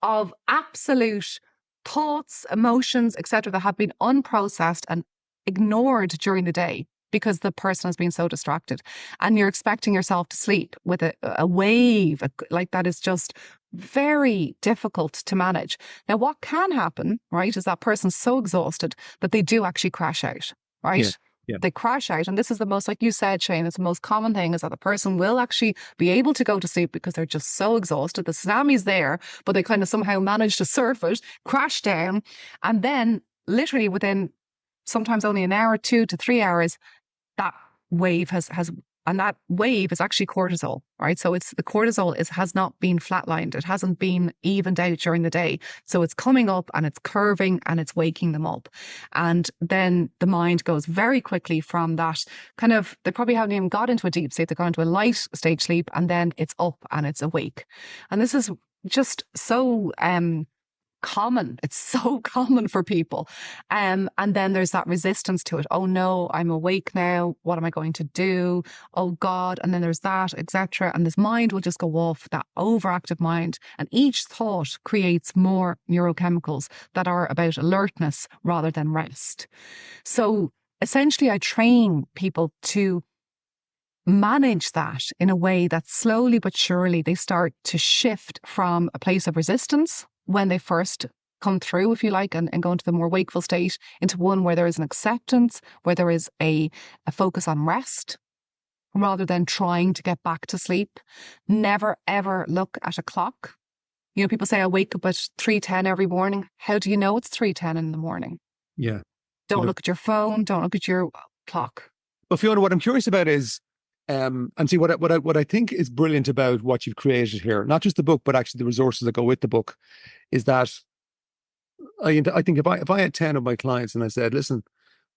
of absolute thoughts, emotions, etc., that have been unprocessed and ignored during the day because the person has been so distracted. And you're expecting yourself to sleep with a wave like that is just very difficult to manage. Now, what can happen, right, is that person's so exhausted that they do actually crash out, Yeah. right? Yeah. They crash out. And this is the most, like you said, Shane, it's the most common thing is that the person will actually be able to go to sleep because they're just so exhausted. The tsunami's there, but they kind of somehow manage to surf it, crash down, and then literally within sometimes only an hour, 2 to 3 hours, that wave and that wave is actually cortisol, right? So it's the cortisol has not been flatlined. It hasn't been evened out during the day. So it's coming up and it's curving and it's waking them up. And then the mind goes very quickly from that kind of, they probably haven't even got into a deep sleep. They've gone into a light stage sleep, and then it's up and it's awake. And this is just so common. It's so common for people. And then there's that resistance to it. Oh no, I'm awake now. What am I going to do? Oh God. And then there's that, etc. And this mind will just go off, that overactive mind. And each thought creates more neurochemicals that are about alertness rather than rest. So essentially, I train people to manage that in a way that slowly but surely they start to shift from a place of resistance when they first come through, if you like, and go into the more wakeful state, into one where there is an acceptance, where there is a focus on rest rather than trying to get back to sleep. Never ever look at a clock. People say I wake up at 3:10 every morning. How do you know it's 3:10 in the morning? Yeah. Don't look at your phone. Don't look at your clock. But Fiona, what I'm curious about is, and see what I think is brilliant about what you've created here, not just the book, but actually the resources that go with the book, is that I think if I had 10 of my clients and I said, listen,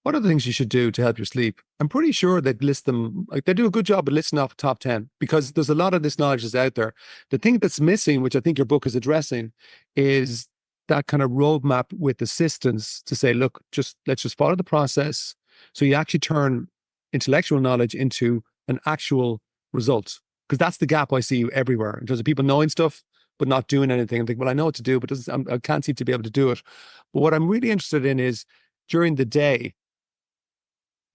what are the things you should do to help you sleep? I'm pretty sure they'd list them, like they do a good job of listing off the top 10 because there's a lot of this knowledge that's out there. The thing that's missing, which I think your book is addressing, is that kind of roadmap with assistance to say, look, let's just follow the process. So you actually turn intellectual knowledge into an actual result. Because that's the gap I see everywhere in terms of people knowing stuff, but not doing anything. I'm thinking, well, I know what to do, but I can't seem to be able to do it. But what I'm really interested in is during the day,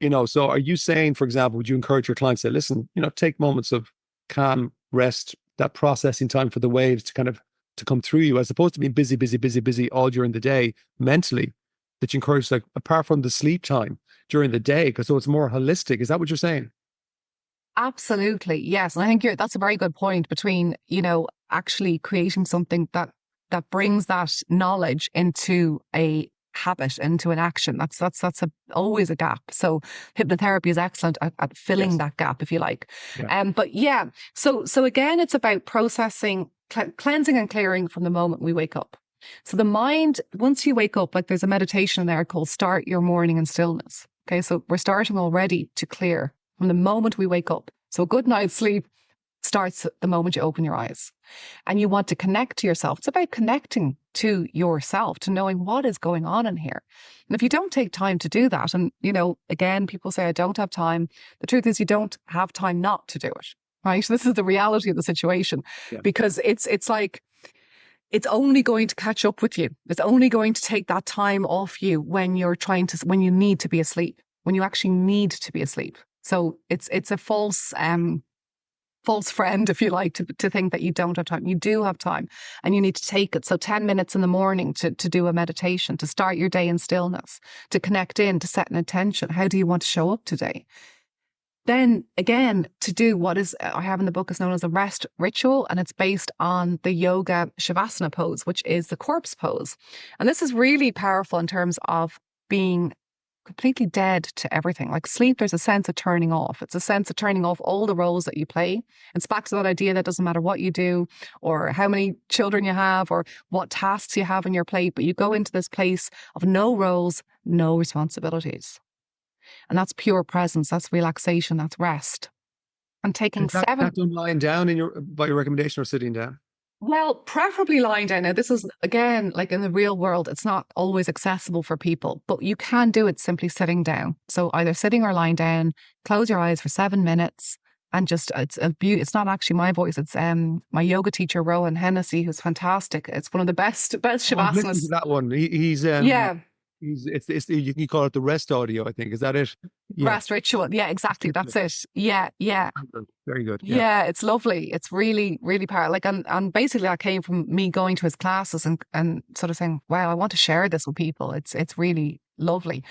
so are you saying, for example, would you encourage your clients to say, listen, take moments of calm, rest, that processing time for the waves to come through you, as opposed to being busy, busy, busy, busy all during the day mentally, that you encourage, like, apart from the sleep time during the day, because so it's more holistic. Is that what you're saying? Absolutely. Yes. And I think that's a very good point between, actually creating something that brings that knowledge into a habit, into an action. That's always a gap. So hypnotherapy is excellent at filling Yes. that gap, if you like. Yeah. But yeah, so again, it's about processing, cleansing and clearing from the moment we wake up. So the mind, once you wake up, like there's a meditation there called Start Your Morning in Stillness. Okay, so we're starting already to clear from the moment we wake up. So a good night's sleep starts the moment you open your eyes. And you want to connect to yourself. It's about connecting to yourself, to knowing what is going on in here. And if you don't take time to do that, and, again, people say, I don't have time. The truth is you don't have time not to do it, right? This is the reality of the situation, Yeah. because it's like, it's only going to catch up with you. It's only going to take that time off you when when you need to be asleep, when you actually need to be asleep. So it's a false friend, if you like, to think that you don't have time. You do have time, and you need to take it. So 10 minutes in the morning to do a meditation, to start your day in stillness, to connect in, to set an intention. How do you want to show up today? Then again, to do what I have in the book is known as a rest ritual, and it's based on the yoga Shavasana pose, which is the corpse pose. And this is really powerful in terms of being completely dead to everything. Like sleep, there's a sense of turning off. It's a sense of turning off all the roles that you play. It's back to that idea that doesn't matter what you do or how many children you have or what tasks you have on your plate, but you go into this place of no roles, no responsibilities. And that's pure presence, that's relaxation, that's rest. And taking Is that seven. that done lying down in your by your recommendation or sitting down? Well, preferably lying down. Now, this is again, like in the real world, it's not always accessible for people, but you can do it simply sitting down. So either sitting or lying down, close your eyes for 7 minutes and just it's a beauty. It's not actually my voice, it's my yoga teacher, Rowan Hennessy, who's fantastic. It's one of the best Oh, I've listened to shavasana. that one. Yeah, It's you can call it the rest audio, I think. Is that it? Yeah. rest ritual. Yeah, exactly. That's it. Yeah, yeah. Very good. Yeah. Yeah, it's lovely. It's really, really powerful. Like, and basically that came from me going to his classes and sort of saying, wow, I want to share this with people. It's really lovely.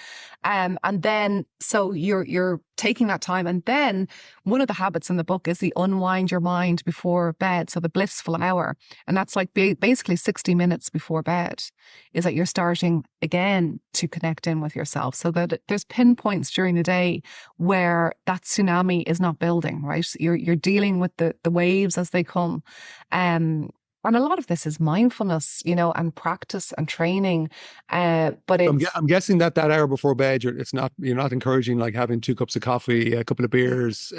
And then so you're taking that time. And then one of the habits in the book is the unwind your mind before bed. So the blissful hour. And that's like basically 60 minutes before bed is that you're starting again to connect in with yourself. So that there's pinpoints during the day where that tsunami is not building, right? You're dealing with the waves as they come. And a lot of this is mindfulness, and practice and training. But So it's I'm guessing that that hour before bed, you're not encouraging like having 2 cups of coffee, a couple of beers,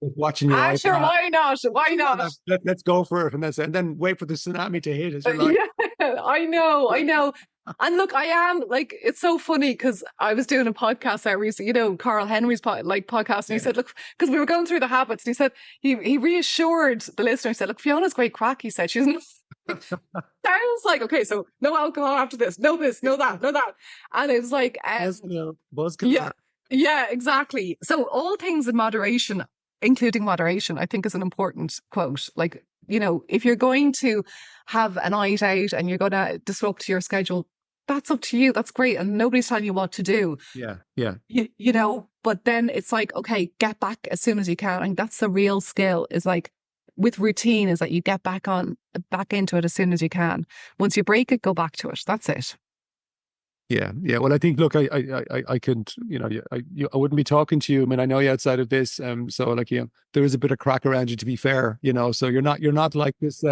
watching your sure, iPad. why not? Why not? Let's go for it, and then wait for the tsunami to hit as you're like, Yeah, I know, I know. And look, I am like, it's so funny because I was doing a podcast there recently, Carl Henry's podcast, and he said, look, because we were going through the habits, and he said he reassured the listener. He said, look, Fiona's great crack. He said she's not. Sounds like okay, so no alcohol after this, no that, no that, and it was like, buzzkill. yeah, yeah, exactly. So all things in moderation, including moderation, I think is an important quote. Like, if you're going to have a night out and you're going to disrupt your schedule, that's up to you. That's great. And nobody's telling you what to do, Yeah, yeah. but then it's like, okay, get back as soon as you can. And that's the real skill is like with routine is that you get back into it as soon as you can. Once you break it, go back to it. That's it. Yeah, yeah. Well, I think, look, I could, I wouldn't be talking to you. I mean, I know you outside of this, so like, there is a bit of crack around you, to be fair, so you're not like this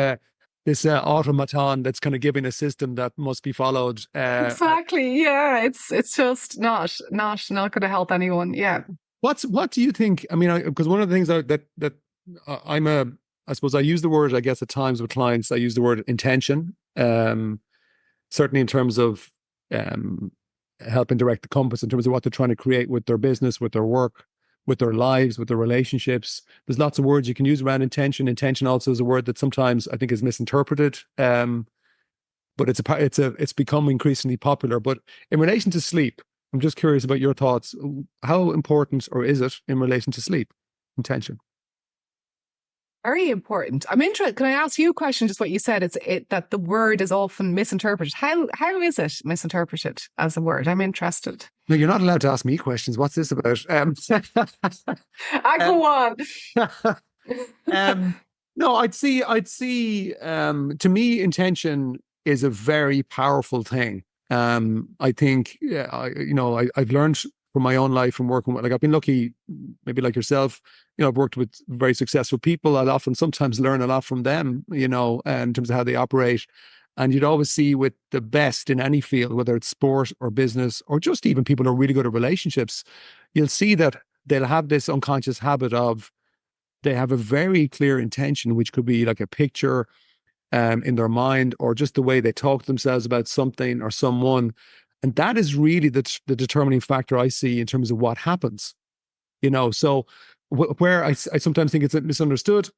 automaton that's kind of giving a system that must be followed. Exactly. Yeah. It's just not going to help anyone. Yeah. What do you think? I mean, because one of the things that I suppose I use the word, I guess at times with clients, I use the word intention. Certainly in terms of helping direct the compass in terms of what they're trying to create with their business, with their work, with their lives, with their relationships. There's lots of words you can use around intention. Intention also is a word that sometimes I think is misinterpreted, but it's become increasingly popular. But in relation to sleep, I'm just curious about your thoughts. How important, or is it in relation to sleep, intention? Very important. I'm interested. Can I ask you a question? Just what you said, that the word is often misinterpreted. How is it misinterpreted as a word? I'm interested. No, you're not allowed to ask me questions. What's this about? I go on. No, I'd see, to me, intention is a very powerful thing. I think, I've learned from my own life from working with, like, I've been lucky, maybe like yourself, I've worked with very successful people. I'll often sometimes learn a lot from them, in terms of how they operate. And you'd always see with the best in any field, whether it's sport or business, or just even people who are really good at relationships, you'll see that they'll have this unconscious habit of, they have a very clear intention, which could be like a picture in their mind, or just the way they talk to themselves about something or someone. And that is really the determining factor I see in terms of what happens. So where I sometimes think it's misunderstood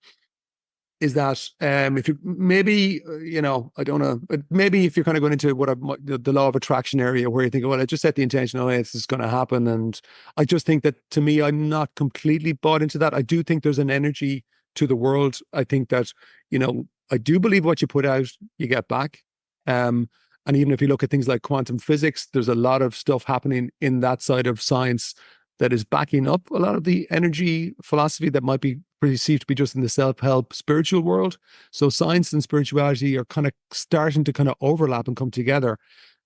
is that if you maybe, I don't know, but maybe if you're kind of going into the law of attraction area where you think, well, I just set the intention, oh, it's just going to happen. And I just think that, to me, I'm not completely bought into that. I do think there's an energy to the world. I think that, I do believe what you put out, you get back. And even if you look at things like quantum physics, there's a lot of stuff happening in that side of science that is backing up a lot of the energy philosophy that might be perceived to be just in the self-help spiritual world. So science and spirituality are kind of starting to kind of overlap and come together.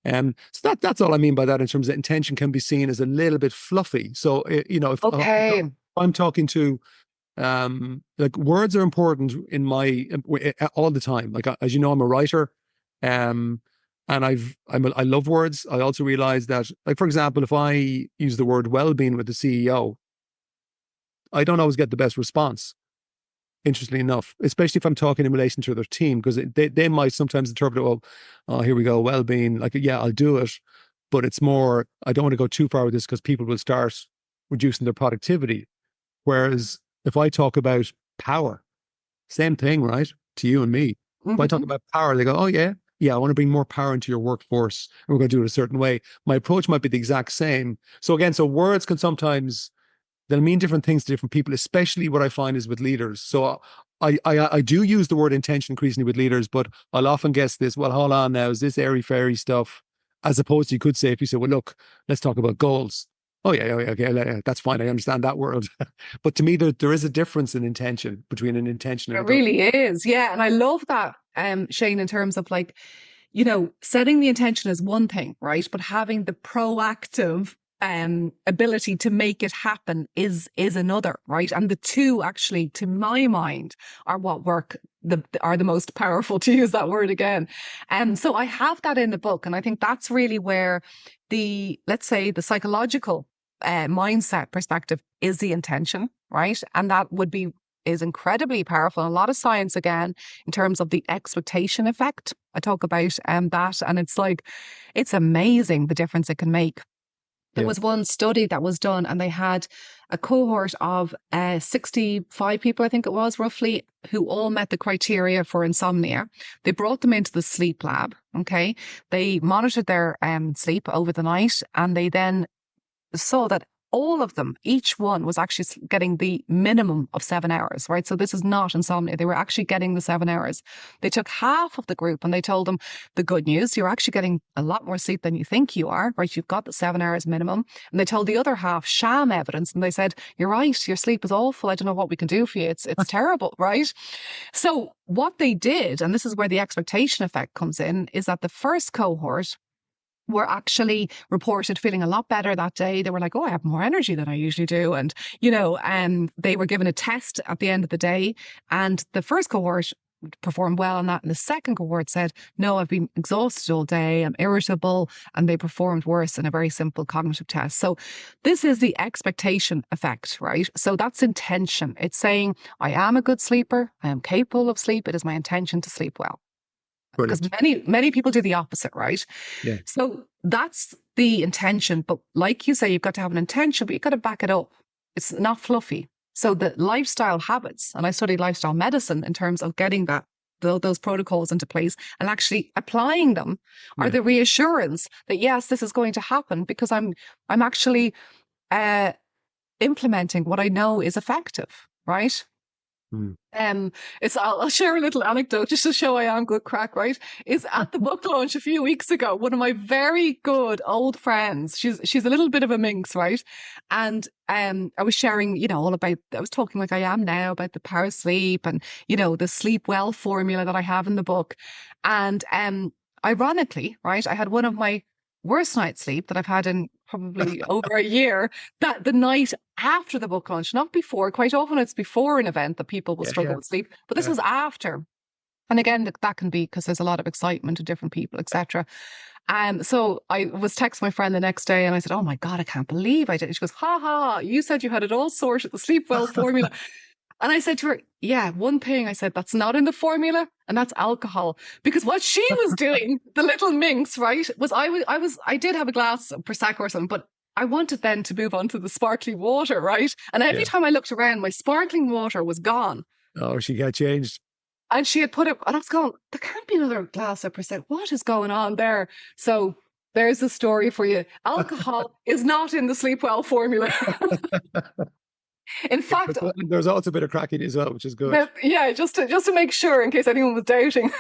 So that's all I mean by that in terms of intention can be seen as a little bit fluffy. So, if Okay. I'm talking to, like words are important in my all the time. Like as you know, I'm a writer, um, and I love words. I also realize that, like for example, if I use the word well-being with the CEO, I don't always get the best response. Interestingly enough, especially if I'm talking in relation to their team, because they might sometimes interpret, well, oh, here we go, well-being, like, yeah, I'll do it. But it's more, I don't want to go too far with this because people will start reducing their productivity. Whereas if I talk about power, same thing, right? To you and me. If I talk Hmm. about power, they go, oh, yeah, yeah, I want to bring more power into your workforce. And we're going to do it a certain way. My approach might be the exact same. So again, so words can sometimes they'll mean different things to different people, especially what I find is with leaders. So I do use the word intention increasingly with leaders, but I'll often guess this, well, hold on now, is this airy fairy stuff? As opposed to you could say, if you say, well, look, let's talk about goals. Oh, yeah, okay, that's fine. I understand that world. But to me, there is a difference in intention between an intention and a It goal. really is. Yeah. And I love that, Shane, in terms of like, setting the intention is one thing, right? But having the proactive ability to make it happen is another, right? And the two actually, to my mind, are what are the most powerful, to use that word again. And so I have that in the book, and I think that's really where let's say the psychological mindset perspective is the intention, right? And that is incredibly powerful. And a lot of science again in terms of the expectation effect. I talk about that, and it's amazing the difference it can make. There Yeah. was one study that was done, and they had a cohort of 65 people, I think it was roughly, who all met the criteria for insomnia. They brought them into the sleep lab. Okay. They monitored their sleep over the night, and they then saw that all of them, each one was actually getting the minimum of 7 hours, right? So this is not insomnia. They were actually getting the 7 hours. They took half of the group and they told them the good news, you're actually getting a lot more sleep than you think you are, right? You've got the 7 hours minimum. And they told the other half sham evidence and they said, you're right, your sleep is awful. I don't know what we can do for you. It's terrible, right? So what they did, and this is where the expectation effect comes in, is that the first cohort were actually reported feeling a lot better that day. They were like, oh, I have more energy than I usually do. And, they were given a test at the end of the day. And the first cohort performed well on that. And the second cohort said, no, I've been exhausted all day. I'm irritable. And they performed worse in a very simple cognitive test. So this is the expectation effect, right? So that's intention. It's saying, I am a good sleeper. I am capable of sleep. It is my intention to sleep well, because Brilliant. many people do the opposite, right? Yeah. So that's the intention. But like you say, you've got to have an intention, but you've got to back it up. It's not fluffy. So the lifestyle habits, and I studied lifestyle medicine in terms of getting those protocols into place and actually applying them, are Yeah. the reassurance that yes, this is going to happen because I'm actually uh, implementing what I know is effective, right? Mm. Um, I'll share a little anecdote just to show I am good crack, right? Is at the book launch a few weeks ago, one of my very good old friends, she's a little bit of a minx, right? And I was sharing, all about, I was talking like I am now about the power sleep and, the sleep well formula that I have in the book. And ironically, right, I had one of my worst night's sleep that I've had in probably over a year, that the night after the book launch, not before. Quite often it's before an event that people will Yeah. struggle Yeah. with sleep, but this Yeah. was after. And again, that can be because there's a lot of excitement to different people, etc. So I was texting my friend the next day and I said, oh my God, I can't believe I did. She goes, ha ha, you said you had it all sorted, the sleep well formula. And I said to her, yeah, one thing I said that's not in the formula, and that's alcohol. Because what she was doing, the little minx, right, was I did have a glass of Prosecco or something, but I wanted then to move on to the sparkling water, right? And every Yeah. time I looked around, my sparkling water was gone. Oh, she got changed. And she had put it, and I was going, there can't be another glass of Prosecco. What is going on there? So there's a story for you. Alcohol is not in the sleep well formula. In fact, There's also a bit of cracking as well, which is good. yeah, just to make sure in case anyone was doubting.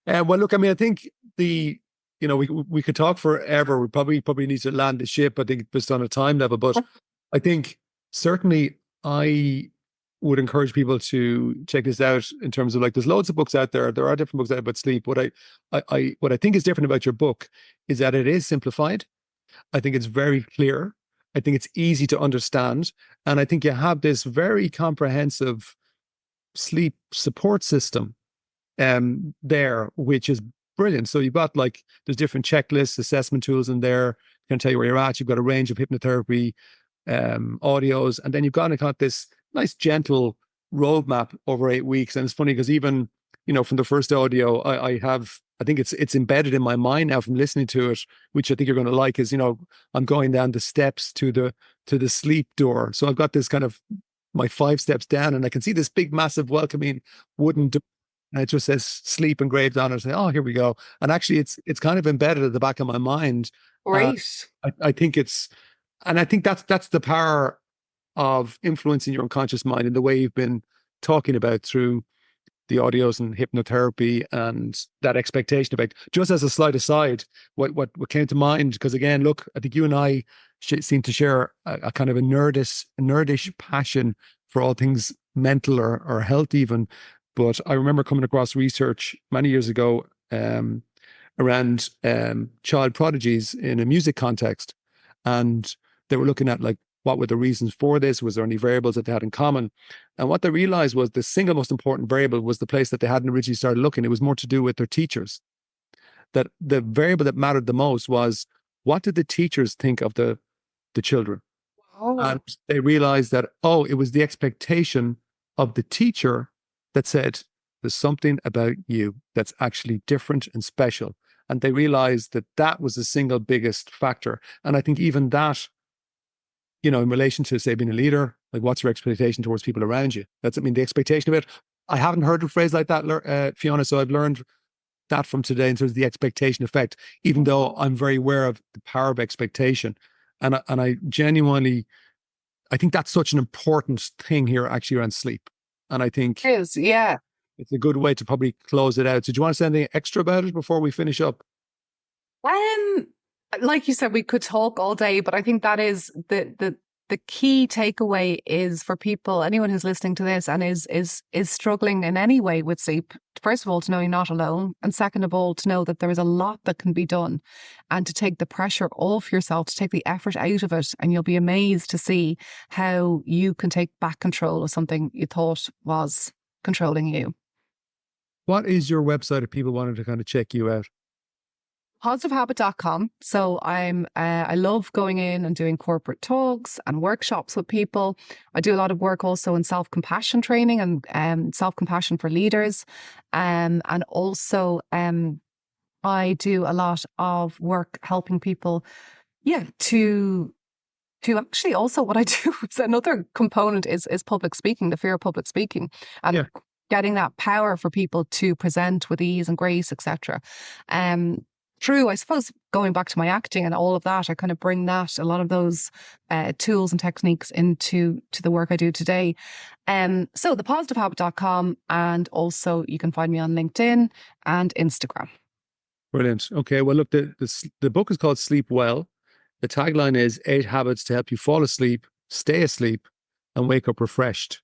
Well, look, I mean, I think we could talk forever. We probably need to land the ship. I think just on a time level, but I think certainly I would encourage people to check this out in terms of like, there's loads of books out there. There are different books out about sleep. What I think is different about your book is that it is simplified. I think it's very clear. I think it's easy to understand. And I think you have this very comprehensive sleep support system there, which is brilliant. So you've got like, there's different checklists, assessment tools in there, can tell you where you're at. You've got a range of hypnotherapy audios, and then you've got this nice gentle roadmap over 8 weeks. And it's funny because even, from the first audio, I think it's embedded in my mind now from listening to it, which I think you're going to like, is, I'm going down the steps to the sleep door. So I've got this kind of my 5 steps down, and I can see this big, massive, welcoming wooden door, and it just says sleep engraved on it. I say, oh, here we go. And actually it's kind of embedded at the back of my mind. Great. I think that's the power of influencing your unconscious mind in the way you've been talking about through the audios and hypnotherapy and that expectation effect. Just as a slight aside, what came to mind, because again, look, I think you and I seem to share a kind of a nerdish passion for all things mental or health even. But I remember coming across research many years ago around child prodigies in a music context. And they were looking at like, what were the reasons for this? Was there any variables that they had in common? And what they realized was the single most important variable was the place that they hadn't originally started looking. It was more to do with their teachers. That the variable that mattered the most was, what did the teachers think of the children? Oh, And they realized that, it was the expectation of the teacher that said, there's something about you that's actually different and special. And they realized that that was the single biggest factor. And I think even that, in relation to, say, being a leader, like, what's your expectation towards people around you? The expectation of it. I haven't heard a phrase like that, Fiona, so I've learned that from today in terms of the expectation effect, even though I'm very aware of the power of expectation. And I genuinely, I think that's such an important thing here actually around sleep. And I think it is. Yeah. it's a good way to probably close it out. So do you want to say anything extra about it before we finish up? Um, like you said, we could talk all day, but I think that is the key takeaway is for people, anyone who's listening to this and is struggling in any way with sleep. First of all, to know you're not alone, and second of all, to know that there is a lot that can be done, and to take the pressure off yourself, to take the effort out of it, and you'll be amazed to see how you can take back control of something you thought was controlling you. What is your website if people wanted to kind of check you out? Positivehabit.com. So I love going in and doing corporate talks and workshops with people. I do a lot of work also in self-compassion training and self-compassion for leaders. And also I do a lot of work helping people, to actually also what I do is another component is public speaking, the fear of public speaking, and Yeah. getting that power for people to present with ease and grace, etc. Through, I suppose, going back to my acting and all of that, I kind of bring a lot of those tools and techniques into the work I do today. So thepositivehabit.com, and also you can find me on LinkedIn and Instagram. Brilliant. Okay. Well, look, the book is called Sleep Well. The tagline is 8 habits to help you fall asleep, stay asleep, and wake up refreshed.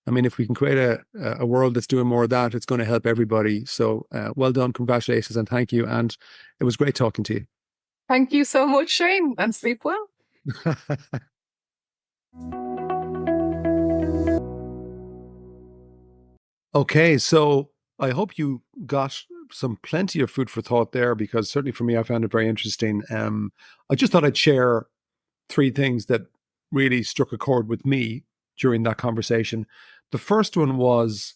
I mean, if we can create a world that's doing more of that, it's going to help everybody. So well done. Congratulations. And thank you. And it was great talking to you. Thank you so much, Shane, and sleep well. Okay. So I hope you got some plenty of food for thought there, because certainly for me, I found it very interesting. I just thought I'd share 3 things that really struck a chord with me during that conversation. The first one was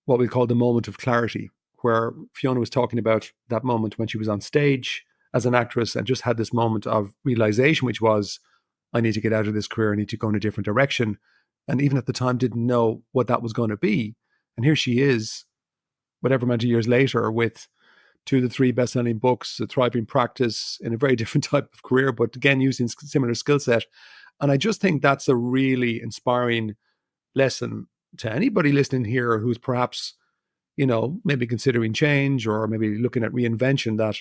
what we call the moment of clarity, where Fiona was talking about that moment when she was on stage as an actress and just had this moment of realization, which was, I need to get out of this career, I need to go in a different direction. And even at the time, didn't know what that was going to be. And here she is, whatever amount of years later, with 2 to 3 best-selling books, a thriving practice in a very different type of career, but again, using similar skill set. And I just think that's a really inspiring lesson to anybody listening here who's perhaps, maybe considering change or maybe looking at reinvention, that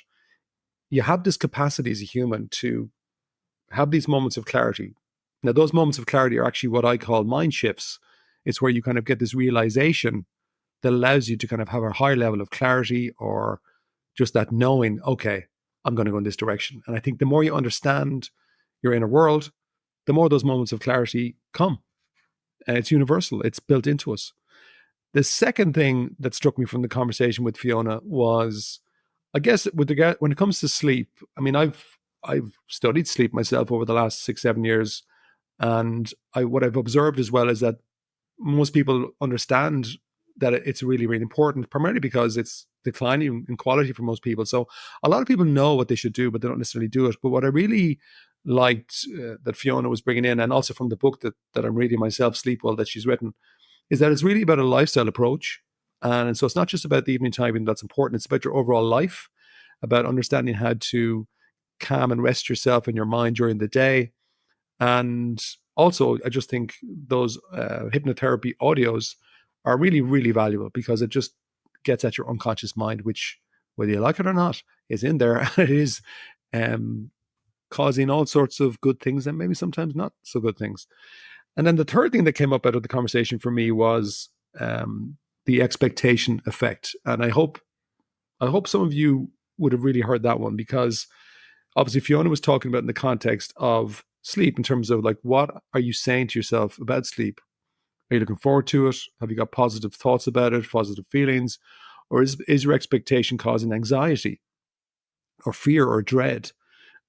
you have this capacity as a human to have these moments of clarity. Now, those moments of clarity are actually what I call mind shifts. It's where you kind of get this realization that allows you to kind of have a higher level of clarity, or just that knowing, okay, I'm going to go in this direction. And I think the more you understand your inner world, the more those moments of clarity come. And it's universal. It's built into us. The second thing that struck me from the conversation with Fiona was, I guess, when it comes to sleep. I mean, I've studied sleep myself over the last 6-7 years, and what I've observed as well is that most people understand that it's really, really important, primarily because it's declining in quality for most people. So a lot of people know what they should do, but they don't necessarily do it. But what I really liked that Fiona was bringing in, and also from the book that I'm reading myself, Sleep Well, that she's written, is that it's really about a lifestyle approach. And so it's not just about the evening time that's important. It's about your overall life, about understanding how to calm and rest yourself and your mind during the day. And also, I just think those hypnotherapy audios are really, really valuable, because it just gets at your unconscious mind, which, whether you like it or not, is in there. It is causing all sorts of good things and maybe sometimes not so good things. And then the third thing that came up out of the conversation for me was the expectation effect. And I hope some of you would have really heard that one, because obviously Fiona was talking about in the context of sleep, in terms of like, what are you saying to yourself about sleep? Are you looking forward to it? Have you got positive thoughts about it, positive feelings? Or is your expectation causing anxiety or fear or dread?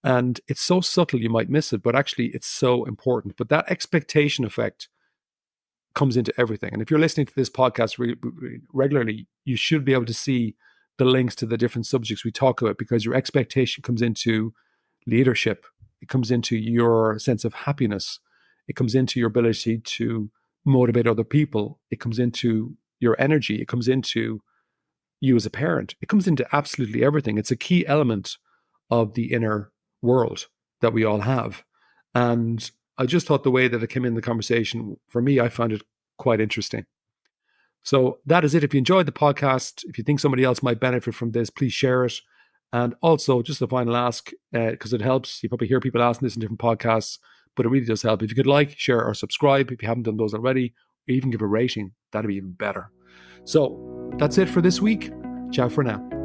And it's so subtle you might miss it, but actually it's so important. But that expectation effect comes into everything. And if you're listening to this podcast regularly, you should be able to see the links to the different subjects we talk about, because your expectation comes into leadership. It comes into your sense of happiness. It comes into your ability to motivate other people. It comes into your energy. It comes into you as a parent. It comes into absolutely everything. It's a key element of the inner world that we all have. And I just thought the way that it came in the conversation, for me, I found it quite interesting. So that is it. If you enjoyed the podcast, if you think somebody else might benefit from this, please share it. And also, just a final ask, because it helps. You probably hear people asking this in different podcasts, but it really does help. If you could like, share, or subscribe, if you haven't done those already, or even give a rating, that'd be even better. So that's it for this week. Ciao for now.